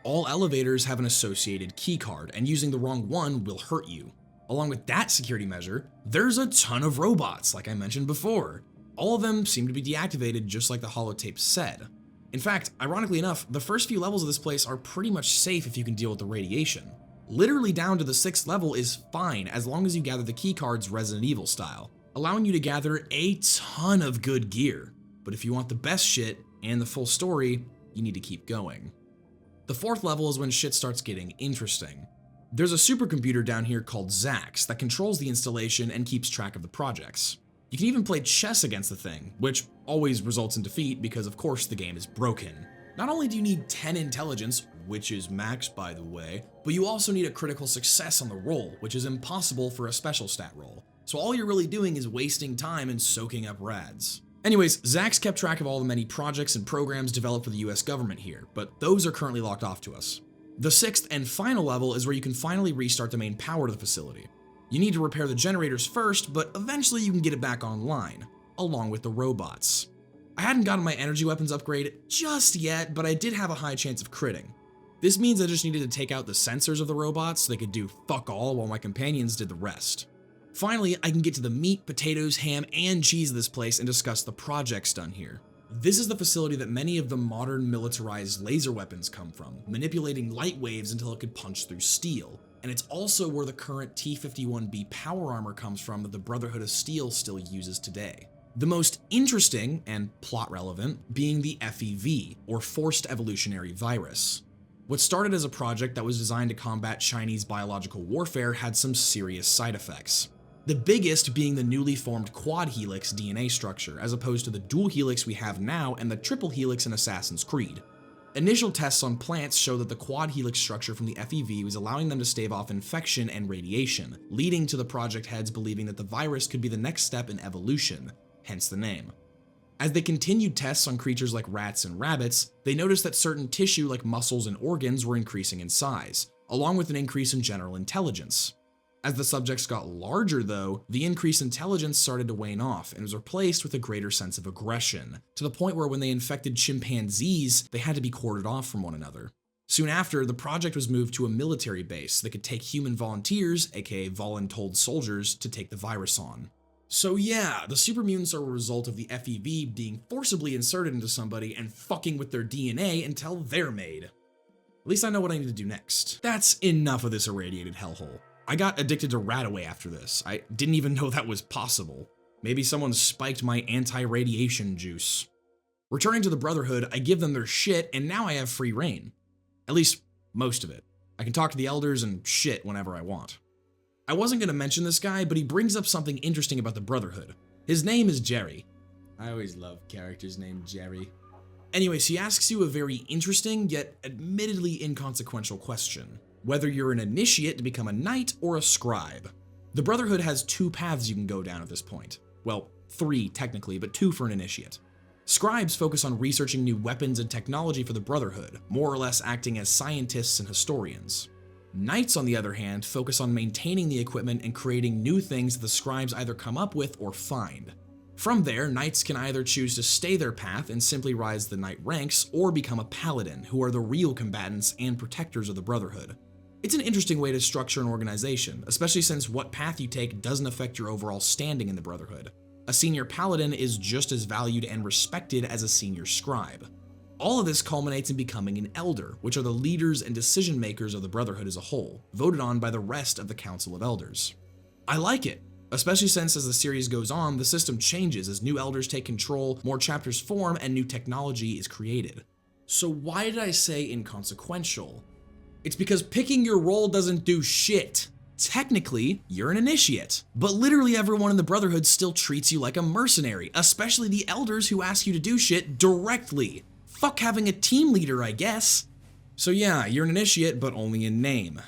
Speaker 1: All elevators have an associated keycard, and using the wrong one will hurt you. Along with that security measure, there's a ton of robots, like I mentioned before. All of them seem to be deactivated just like the holotape said. In fact, ironically enough, the first few levels of this place are pretty much safe if you can deal with the radiation. Literally down to the 6th level is fine as long as you gather the keycards Resident Evil style, allowing you to gather a ton of good gear. But if you want the best shit and the full story, you need to keep going. The 4th level is when shit starts getting interesting. There's a supercomputer down here called Zax that controls the installation and keeps track of the projects. You can even play chess against the thing, which always results in defeat because of course the game is broken. Not only do you need 10 intelligence, which is max by the way, but you also need a critical success on the roll, which is impossible for a special stat roll. So all you're really doing is wasting time and soaking up rads. Anyways, Zax kept track of all the many projects and programs developed for the US government here, but those are currently locked off to us. The 6th and final level is where you can finally restart the main power to the facility. You need to repair the generators first, but eventually you can get it back online, along with the robots. I hadn't gotten my energy weapons upgrade just yet, but I did have a high chance of critting. This means I just needed to take out the sensors of the robots so they could do fuck all while my companions did the rest. Finally, I can get to the meat, potatoes, ham, and cheese of this place and discuss the projects done here. This is the facility that many of the modern militarized laser weapons come from, manipulating light waves until it could punch through steel. And it's also where the current T-51B power armor comes from that the Brotherhood of Steel still uses today. The most interesting, and plot relevant, being the FEV, or Forced Evolutionary Virus. What started as a project that was designed to combat Chinese biological warfare had some serious side effects. The biggest being the newly formed quad helix DNA structure, as opposed to the dual helix we have now and the triple helix in Assassin's Creed. Initial tests on plants show that the quad helix structure from the FEV was allowing them to stave off infection and radiation, leading to the project heads believing that the virus could be the next step in evolution, hence the name. As they continued tests on creatures like rats and rabbits, they noticed that certain tissue like muscles and organs were increasing in size, along with an increase in general intelligence. As the subjects got larger though, the increased intelligence started to wane off and was replaced with a greater sense of aggression, to the point where when they infected chimpanzees, they had to be quartered off from one another. Soon after, the project was moved to a military base that could take human volunteers, aka voluntold soldiers, to take the virus on. So yeah, the super mutants are a result of the FEV being forcibly inserted into somebody and fucking with their DNA until they're made. At least I know what I need to do next. That's enough of this irradiated hellhole. I got addicted to Radaway after this. I didn't even know that was possible. Maybe someone spiked my anti-radiation juice. Returning to the Brotherhood, I give them their shit, and now I have free reign. At least, most of it. I can talk to the elders and shit whenever I want. I wasn't going to mention this guy, but he brings up something interesting about the Brotherhood. His name is Jerry. I always love characters named Jerry. Anyways, he asks you a very interesting, yet admittedly inconsequential question. Whether you're an initiate to become a knight or a scribe. The Brotherhood has 2 paths you can go down at this point. Well, 3 technically, but 2 for an initiate. Scribes focus on researching new weapons and technology for the Brotherhood, more or less acting as scientists and historians. Knights, on the other hand, focus on maintaining the equipment and creating new things that the scribes either come up with or find. From there, knights can either choose to stay their path and simply rise the knight ranks, or become a paladin, who are the real combatants and protectors of the Brotherhood. It's an interesting way to structure an organization, especially since what path you take doesn't affect your overall standing in the Brotherhood. A senior paladin is just as valued and respected as a senior scribe. All of this culminates in becoming an elder, which are the leaders and decision makers of the Brotherhood as a whole, voted on by the rest of the Council of Elders. I like it, especially since as the series goes on, the system changes as new elders take control, more chapters form, and new technology is created. So why did I say inconsequential? It's because picking your role doesn't do shit. Technically, you're an initiate, but literally everyone in the Brotherhood still treats you like a mercenary, especially the elders who ask you to do shit directly. Fuck having a team leader, I guess. So yeah, you're an initiate, but only in name.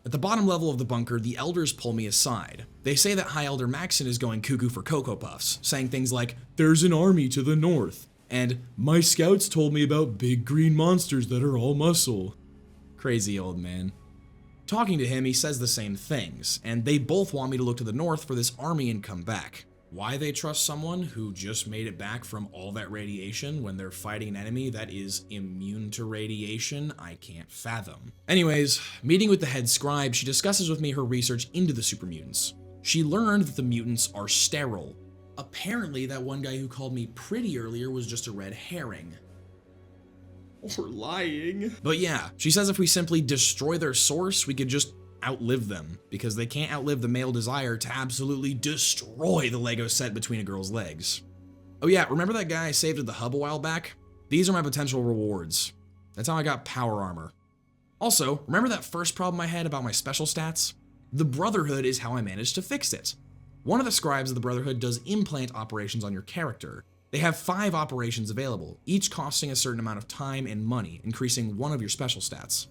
Speaker 1: At the bottom level of the bunker, the elders pull me aside. They say that High Elder Maxon is going cuckoo for Cocoa Puffs, saying things like, "There's an army to the north," and "My scouts told me about big green monsters that are all muscle." Crazy old man. Talking to him, he says the same things, and they both want me to look to the north for this army and come back. Why they trust someone who just made it back from all that radiation when they're fighting an enemy that is immune to radiation, I can't fathom. Anyways, meeting with the head scribe, she discusses with me her research into the super mutants. She learned that the mutants are sterile. Apparently, that one guy who called me pretty earlier was just a red herring. Or lying. But yeah, she says if we simply destroy their source, we could just outlive them, because they can't outlive the male desire to absolutely destroy the Lego set between a girl's legs. Oh yeah, remember that guy I saved at the hub a while back? These are my potential rewards. That's how I got power armor. Also, remember that first problem I had about my special stats? The Brotherhood is how I managed to fix it. One of the scribes of the Brotherhood does implant operations on your character. They have 5 operations available, each costing a certain amount of time and money, increasing one of your special stats.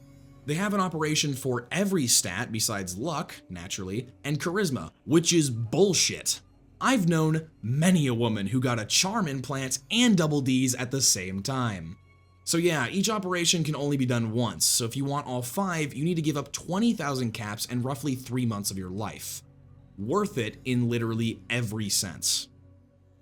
Speaker 1: They have an operation for every stat besides luck, naturally, and charisma, which is bullshit. I've known many a woman who got a charm implant and double Ds at the same time. So yeah, each operation can only be done once, so if you want all 5, you need to give up 20,000 caps and roughly 3 months of your life. Worth it in literally every sense.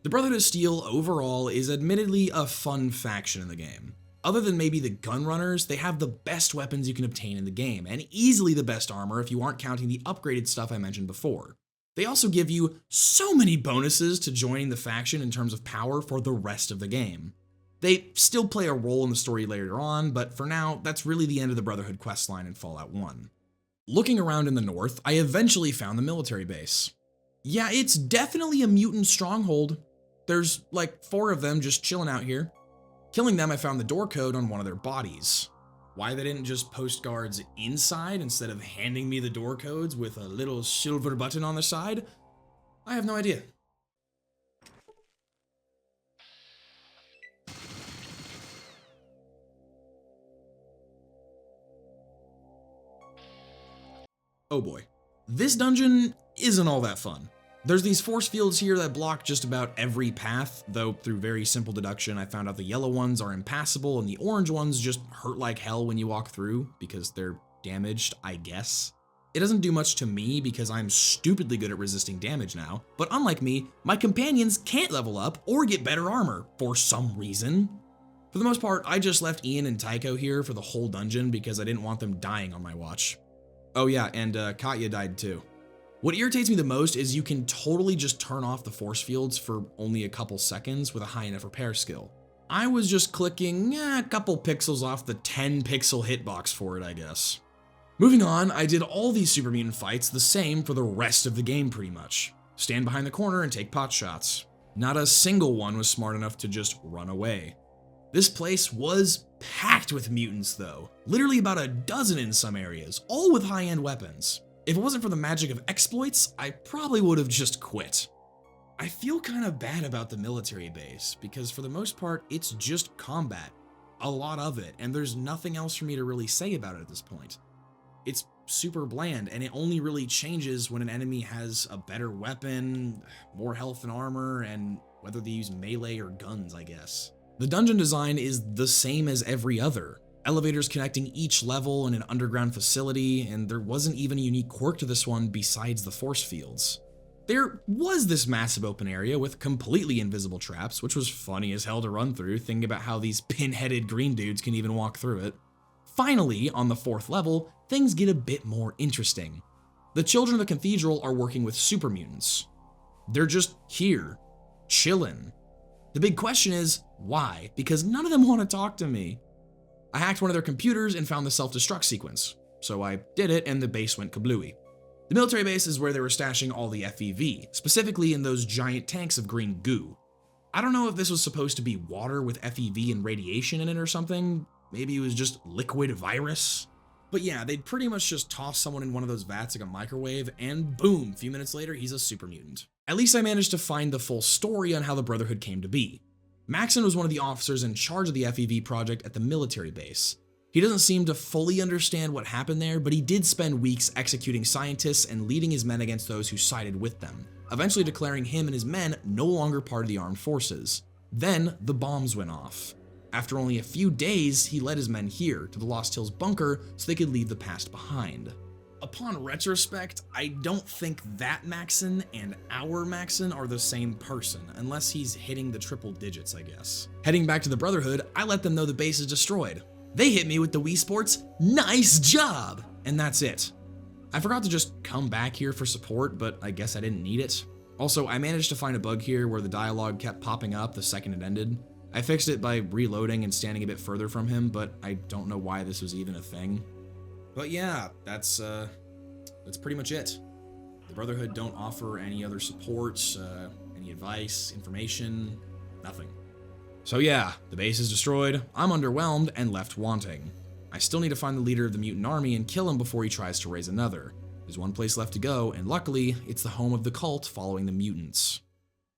Speaker 1: The Brotherhood of Steel overall is admittedly a fun faction in the game. Other than maybe the gunrunners, they have the best weapons you can obtain in the game, and easily the best armor if you aren't counting the upgraded stuff I mentioned before. They also give you so many bonuses to joining the faction in terms of power for the rest of the game. They still play a role in the story later on, but for now, that's really the end of the Brotherhood questline in Fallout 1. Looking around in the north, I eventually found the military base. Yeah, it's definitely a mutant stronghold. There's like 4 of them just chilling out here. Killing them, I found the door code on one of their bodies. Why they didn't just post guards inside instead of handing me the door codes with a little silver button on the side, I have no idea. Oh boy. This dungeon isn't all that fun. There's these force fields here that block just about every path, though through very simple deduction I found out the yellow ones are impassable and the orange ones just hurt like hell when you walk through because they're damaged, I guess. It doesn't do much to me because I'm stupidly good at resisting damage now, but unlike me, my companions can't level up or get better armor for some reason. For the most part, I just left Ian and Tycho here for the whole dungeon because I didn't want them dying on my watch. Oh yeah, and Katya died too. What irritates me the most is you can totally just turn off the force fields for only a couple seconds with a high enough repair skill. I was just clicking a couple pixels off the 10 pixel hitbox for it, I guess. Moving on, I did all these super mutant fights the same for the rest of the game pretty much. Stand behind the corner and take pot shots. Not a single one was smart enough to just run away. This place was packed with mutants though, literally about a dozen in some areas, all with high-end weapons. If it wasn't for the magic of exploits, I probably would have just quit. I feel kind of bad about the military base, because for the most part, it's just combat. A lot of it, and there's nothing else for me to really say about it at this point. It's super bland, and it only really changes when an enemy has a better weapon, more health and armor, and whether they use melee or guns, I guess. The dungeon design is the same as every other. Elevators connecting each level in an underground facility, and there wasn't even a unique quirk to this one besides the force fields. There was this massive open area with completely invisible traps, which was funny as hell to run through, thinking about how these pin-headed green dudes can even walk through it. Finally, on the 4th level, things get a bit more interesting. The children of the Cathedral are working with super mutants. They're just here, chillin'. The big question is, why? Because none of them want to talk to me. I hacked one of their computers and found the self-destruct sequence, so I did it and the base went kablooey. The military base is where they were stashing all the FEV, specifically in those giant tanks of green goo. I don't know if this was supposed to be water with FEV and radiation in it or something, maybe it was just liquid virus. But yeah, they'd pretty much just toss someone in one of those vats like a microwave and boom, a few minutes later he's a super mutant. At least I managed to find the full story on how the Brotherhood came to be. Maxon was one of the officers in charge of the FEV project at the military base. He doesn't seem to fully understand what happened there, but he did spend weeks executing scientists and leading his men against those who sided with them, eventually declaring him and his men no longer part of the armed forces. Then the bombs went off. After only a few days, he led his men here to the Lost Hills bunker so they could leave the past behind. Upon retrospect, I don't think that Maxon and our Maxon are the same person, unless he's hitting the triple digits, I guess. Heading back to the Brotherhood, I let them know the base is destroyed. They hit me with the Wii Sports, "Nice job!" And that's it. I forgot to just come back here for support, but I guess I didn't need it. Also, I managed to find a bug here where the dialogue kept popping up the second it ended. I fixed it by reloading and standing a bit further from him, but I don't know why this was even a thing. But yeah, that's pretty much it. The Brotherhood don't offer any other support, any advice, information, nothing. So yeah, the base is destroyed, I'm underwhelmed and left wanting. I still need to find the leader of the mutant army and kill him before he tries to raise another. There's one place left to go, and luckily, it's the home of the cult following the mutants.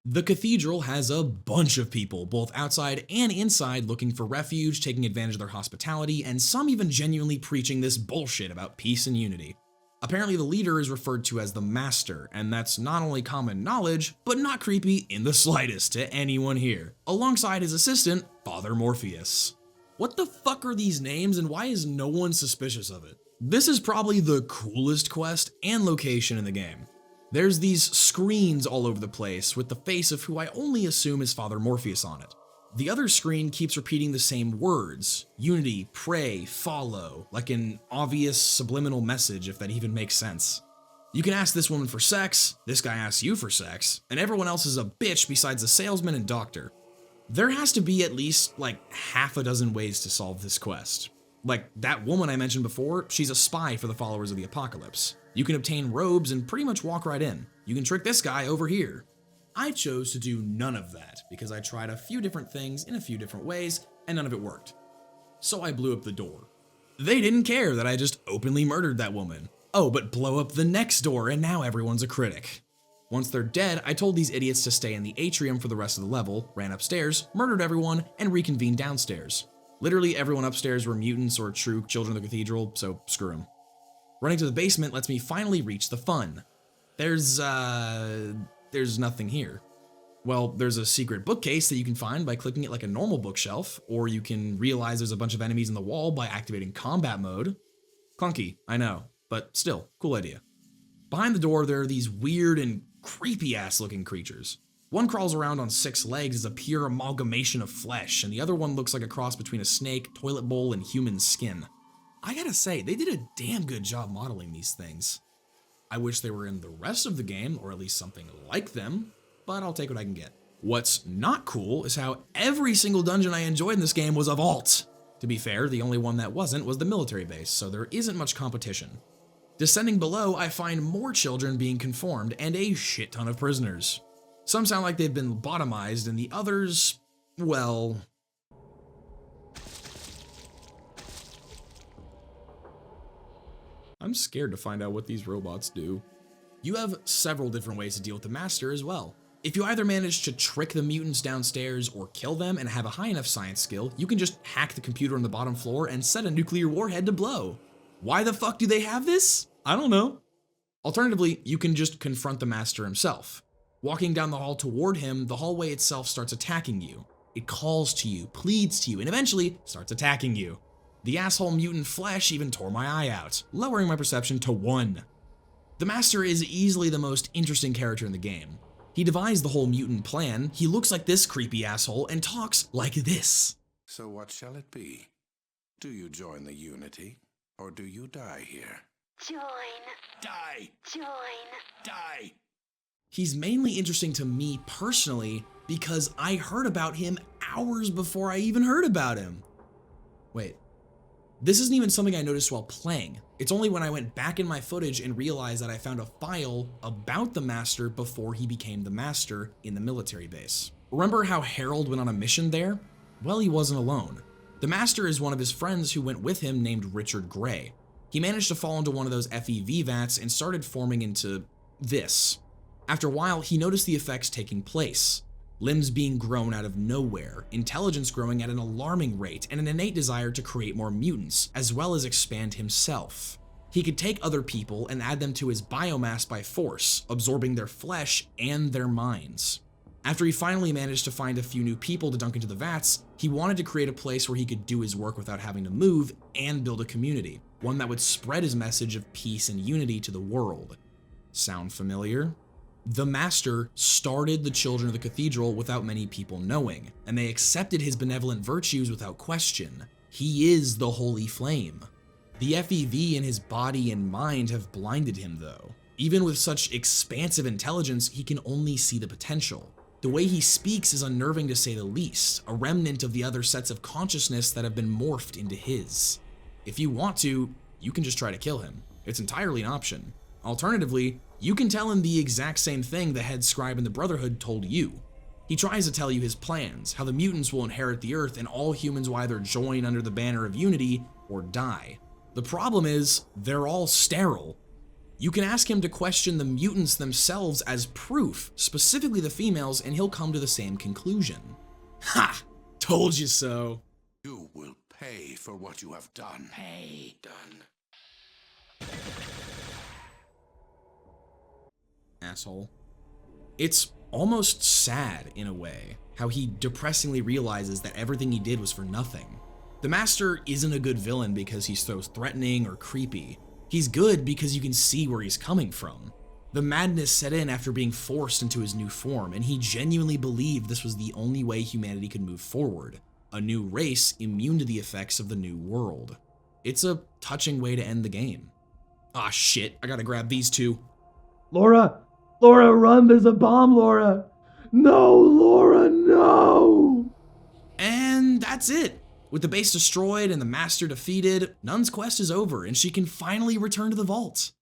Speaker 1: The Cathedral has a bunch of people, both outside and inside, looking for refuge, taking advantage of their hospitality, and some even genuinely preaching this bullshit about peace and unity. Apparently the leader is referred to as the Master, and that's not only common knowledge, but not creepy in the slightest to anyone here, alongside his assistant, Father Morpheus. What the fuck are these names, and why is no one suspicious of it? This is probably the coolest quest and location in the game. There's these screens all over the place with the face of who I only assume is Father Morpheus on it. The other screen keeps repeating the same words: unity, pray, follow, like an obvious subliminal message, if that even makes sense. You can ask this woman for sex, this guy asks you for sex, and everyone else is a bitch besides the salesman and doctor. There has to be at least like half a dozen ways to solve this quest. Like that woman I mentioned before, she's a spy for the followers of the apocalypse. You can obtain robes and pretty much walk right in. You can trick this guy over here. I chose to do none of that because I tried a few different things in a few different ways and none of it worked. So I blew up the door. They didn't care that I just openly murdered that woman. Oh, but blow up the next door and now everyone's a critic. Once they're dead, I told these idiots to stay in the atrium for the rest of the level, ran upstairs, murdered everyone, and reconvened downstairs. Literally everyone upstairs were mutants or true children of the Cathedral, so screw them. Running to the basement lets me finally reach the fun. There's nothing here. Well, there's a secret bookcase that you can find by clicking it like a normal bookshelf, or you can realize there's a bunch of enemies in the wall by activating combat mode. Clunky, I know, but still, cool idea. Behind the door, there are these weird and creepy-ass looking creatures. One crawls around on 6 legs as a pure amalgamation of flesh, and the other one looks like a cross between a snake, toilet bowl, and human skin. I gotta say, they did a damn good job modeling these things. I wish they were in the rest of the game, or at least something like them, but I'll take what I can get. What's not cool is how every single dungeon I enjoyed in this game was a vault. To be fair, the only one that wasn't was the military base, so there isn't much competition. Descending below, I find more children being conformed and a shit ton of prisoners. Some sound like they've been lobotomized, and the others, well... I'm scared to find out what these robots do. You have several different ways to deal with the Master as well. If you either manage to trick the mutants downstairs or kill them and have a high enough science skill, you can just hack the computer on the bottom floor and set a nuclear warhead to blow. Why the fuck do they have this? I don't know. Alternatively, you can just confront the Master himself. Walking down the hall toward him, the hallway itself starts attacking you. It calls to you, pleads to you, and eventually starts attacking you. The asshole mutant flesh even tore my eye out, lowering my perception to 1. The Master is easily the most interesting character in the game. He devised the whole mutant plan, he looks like this creepy asshole, and talks like this.
Speaker 10: So what shall it be? Do you join the Unity, or do you die here?
Speaker 11: Join.
Speaker 10: Die!
Speaker 11: Join.
Speaker 10: Die!
Speaker 1: He's mainly interesting to me personally because I heard about him hours before I even heard about him. Wait. This isn't even something I noticed while playing. It's only when I went back in my footage and realized that I found a file about the Master before he became the Master in the military base. Remember how Harold went on a mission there? Well, he wasn't alone. The Master is one of his friends who went with him named Richard Gray. He managed to fall into one of those FEV vats and started forming into this. After a while, he noticed the effects taking place. Limbs being grown out of nowhere, intelligence growing at an alarming rate, and an innate desire to create more mutants, as well as expand himself. He could take other people and add them to his biomass by force, absorbing their flesh and their minds. After he finally managed to find a few new people to dunk into the vats, he wanted to create a place where he could do his work without having to move and build a community, one that would spread his message of peace and unity to the world. Sound familiar? The Master started the Children of the Cathedral without many people knowing, and they accepted his benevolent virtues without question. He is the Holy Flame. The FEV in his body and mind have blinded him though. Even with such expansive intelligence, he can only see the potential. The way he speaks is unnerving to say the least, a remnant of the other sets of consciousness that have been morphed into his. If you want to, you can just try to kill him. It's entirely an option. Alternatively, you can tell him the exact same thing the head scribe in the Brotherhood told you. He tries to tell you his plans, how the mutants will inherit the Earth and all humans will either join under the banner of unity or die. The problem is, they're all sterile. You can ask him to question the mutants themselves as proof, specifically the females, and he'll come to the same conclusion. Ha! Told you so.
Speaker 10: You will pay for what you have done. Pay. Done.
Speaker 1: Asshole. It's almost sad, in a way, how he depressingly realizes that everything he did was for nothing. The Master isn't a good villain because he's so threatening or creepy. He's good because you can see where he's coming from. The madness set in after being forced into his new form, and he genuinely believed this was the only way humanity could move forward. A new race immune to the effects of the new world. It's a touching way to end the game. Ah, shit, I gotta grab these two.
Speaker 11: Laura! Laura, run! There's a bomb, Laura! No, Laura, no!
Speaker 1: And that's it. With the base destroyed and the Master defeated, Nun's quest is over and she can finally return to the vault.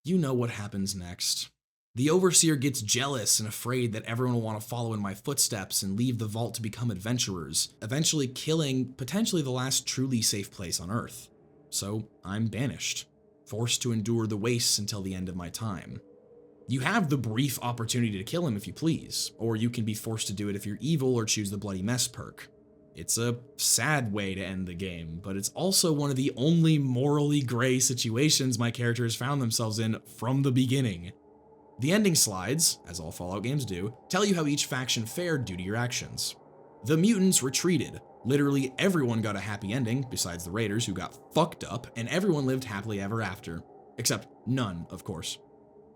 Speaker 1: You know what happens next. The Overseer gets jealous and afraid that everyone will want to follow in my footsteps and leave the vault to become adventurers, eventually killing potentially the last truly safe place on Earth. So I'm banished, forced to endure the wastes until the end of my time. You have the brief opportunity to kill him if you please, or you can be forced to do it if you're evil or choose the Bloody Mess perk. It's a sad way to end the game, but it's also one of the only morally gray situations my characters found themselves in from the beginning. The ending slides, as all Fallout games do, tell you how each faction fared due to your actions. The mutants retreated. Literally everyone got a happy ending, besides the raiders who got fucked up, and everyone lived happily ever after. Except none, of course.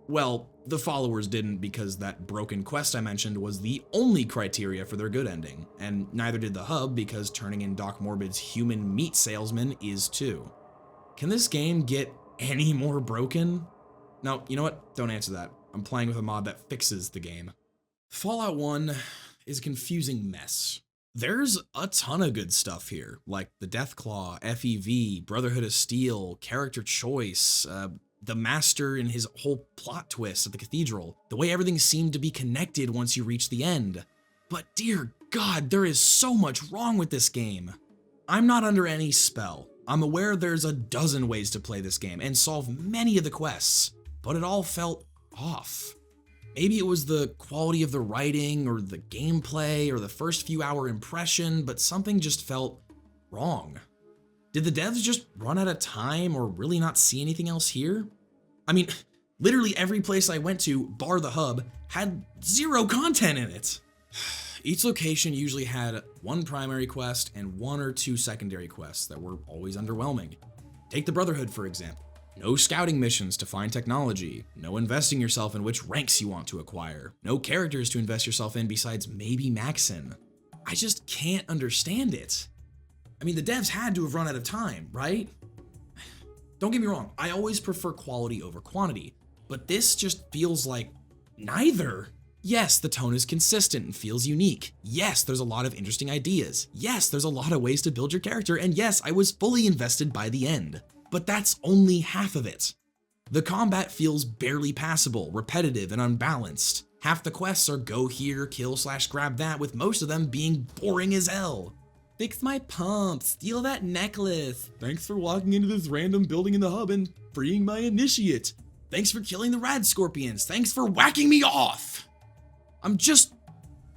Speaker 1: Well, the followers didn't because that broken quest I mentioned was the only criteria for their good ending, and neither did the hub because turning in Doc Morbid's human meat salesman is too. Can this game get any more broken? No, you know what? Don't answer that. I'm playing with a mod that fixes the game. Fallout 1 is a confusing mess. There's a ton of good stuff here, like the Deathclaw, FEV, Brotherhood of Steel, character choice, the Master and his whole plot twist at the Cathedral, the way everything seemed to be connected once you reach the end. But dear God, there is so much wrong with this game. I'm not under any spell. I'm aware there's a dozen ways to play this game and solve many of the quests, but it all felt off. Maybe it was the quality of the writing or the gameplay or the first few hour impression, but something just felt wrong. Did the devs just run out of time or really not see anything else here? I mean, literally every place I went to, bar the hub, had zero content in it. Each location usually had one primary quest and one or two secondary quests that were always underwhelming. Take the Brotherhood, for example. No scouting missions to find technology, no investing yourself in which ranks you want to acquire, no characters to invest yourself in besides maybe Maxon. I just can't understand it. I mean, the devs had to have run out of time, right? Don't get me wrong, I always prefer quality over quantity, but this just feels like neither. Yes, the tone is consistent and feels unique. Yes, there's a lot of interesting ideas. Yes, there's a lot of ways to build your character, and yes, I was fully invested by the end. But that's only half of it. The combat feels barely passable, repetitive, and unbalanced. Half the quests are go here, kill/grab that, with most of them being boring as hell. Fix my pump, steal that necklace. Thanks for walking into this random building in the hub and freeing my initiate. Thanks for killing the rad scorpions. Thanks for whacking me off. I'm just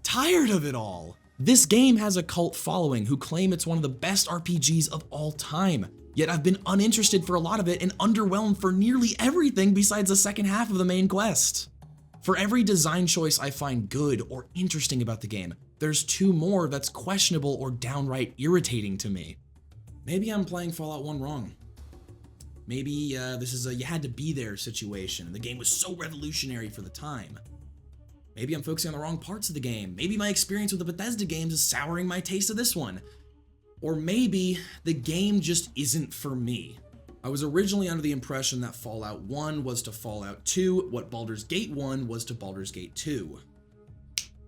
Speaker 1: tired of it all. This game has a cult following who claim it's one of the best RPGs of all time. Yet I've been uninterested for a lot of it and underwhelmed for nearly everything besides the second half of the main quest. For every design choice I find good or interesting about the game, there's two more that's questionable or downright irritating to me. Maybe I'm playing Fallout 1 wrong. Maybe this is a you had to be there situation and the game was so revolutionary for the time. Maybe I'm focusing on the wrong parts of the game. Maybe my experience with the Bethesda games is souring my taste of this one. Or maybe the game just isn't for me. I was originally under the impression that Fallout 1 was to Fallout 2 what Baldur's Gate 1 was to Baldur's Gate 2.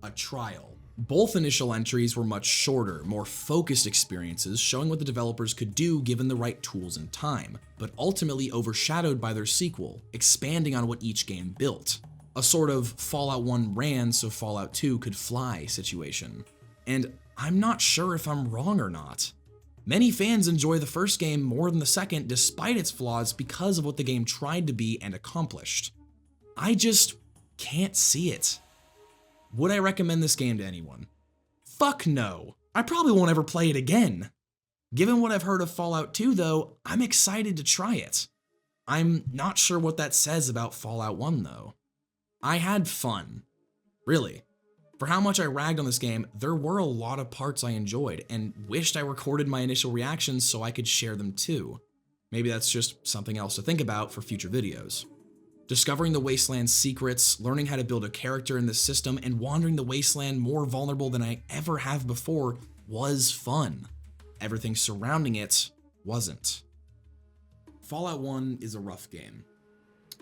Speaker 1: A trial. Both initial entries were much shorter, more focused experiences showing what the developers could do given the right tools and time, but ultimately overshadowed by their sequel, expanding on what each game built. A sort of Fallout 1 ran so Fallout 2 could fly situation. And I'm not sure if I'm wrong or not. Many fans enjoy the first game more than the second despite its flaws because of what the game tried to be and accomplished. I just can't see it. Would I recommend this game to anyone? Fuck no. I probably won't ever play it again. Given what I've heard of Fallout 2 though, I'm excited to try it. I'm not sure what that says about Fallout 1 though. I had fun. Really. For how much I ragged on this game, there were a lot of parts I enjoyed and wished I recorded my initial reactions so I could share them too. Maybe that's just something else to think about for future videos. Discovering the Wasteland's secrets, learning how to build a character in this system, and wandering the Wasteland more vulnerable than I ever have before was fun. Everything surrounding it wasn't. Fallout 1 is a rough game.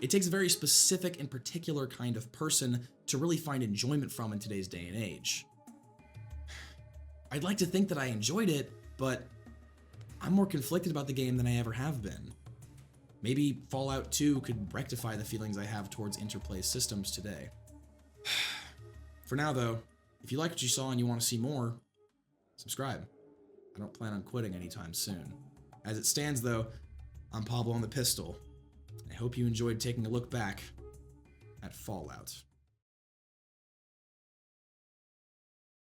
Speaker 1: It takes a very specific and particular kind of person to really find enjoyment from in today's day and age. I'd like to think that I enjoyed it, but I'm more conflicted about the game than I ever have been. Maybe Fallout 2 could rectify the feelings I have towards Interplay systems today. For now though, if you like what you saw and you want to see more, subscribe. I don't plan on quitting anytime soon. As it stands though, I'm PabloOnThePistol. I hope you enjoyed taking a look back at Fallout.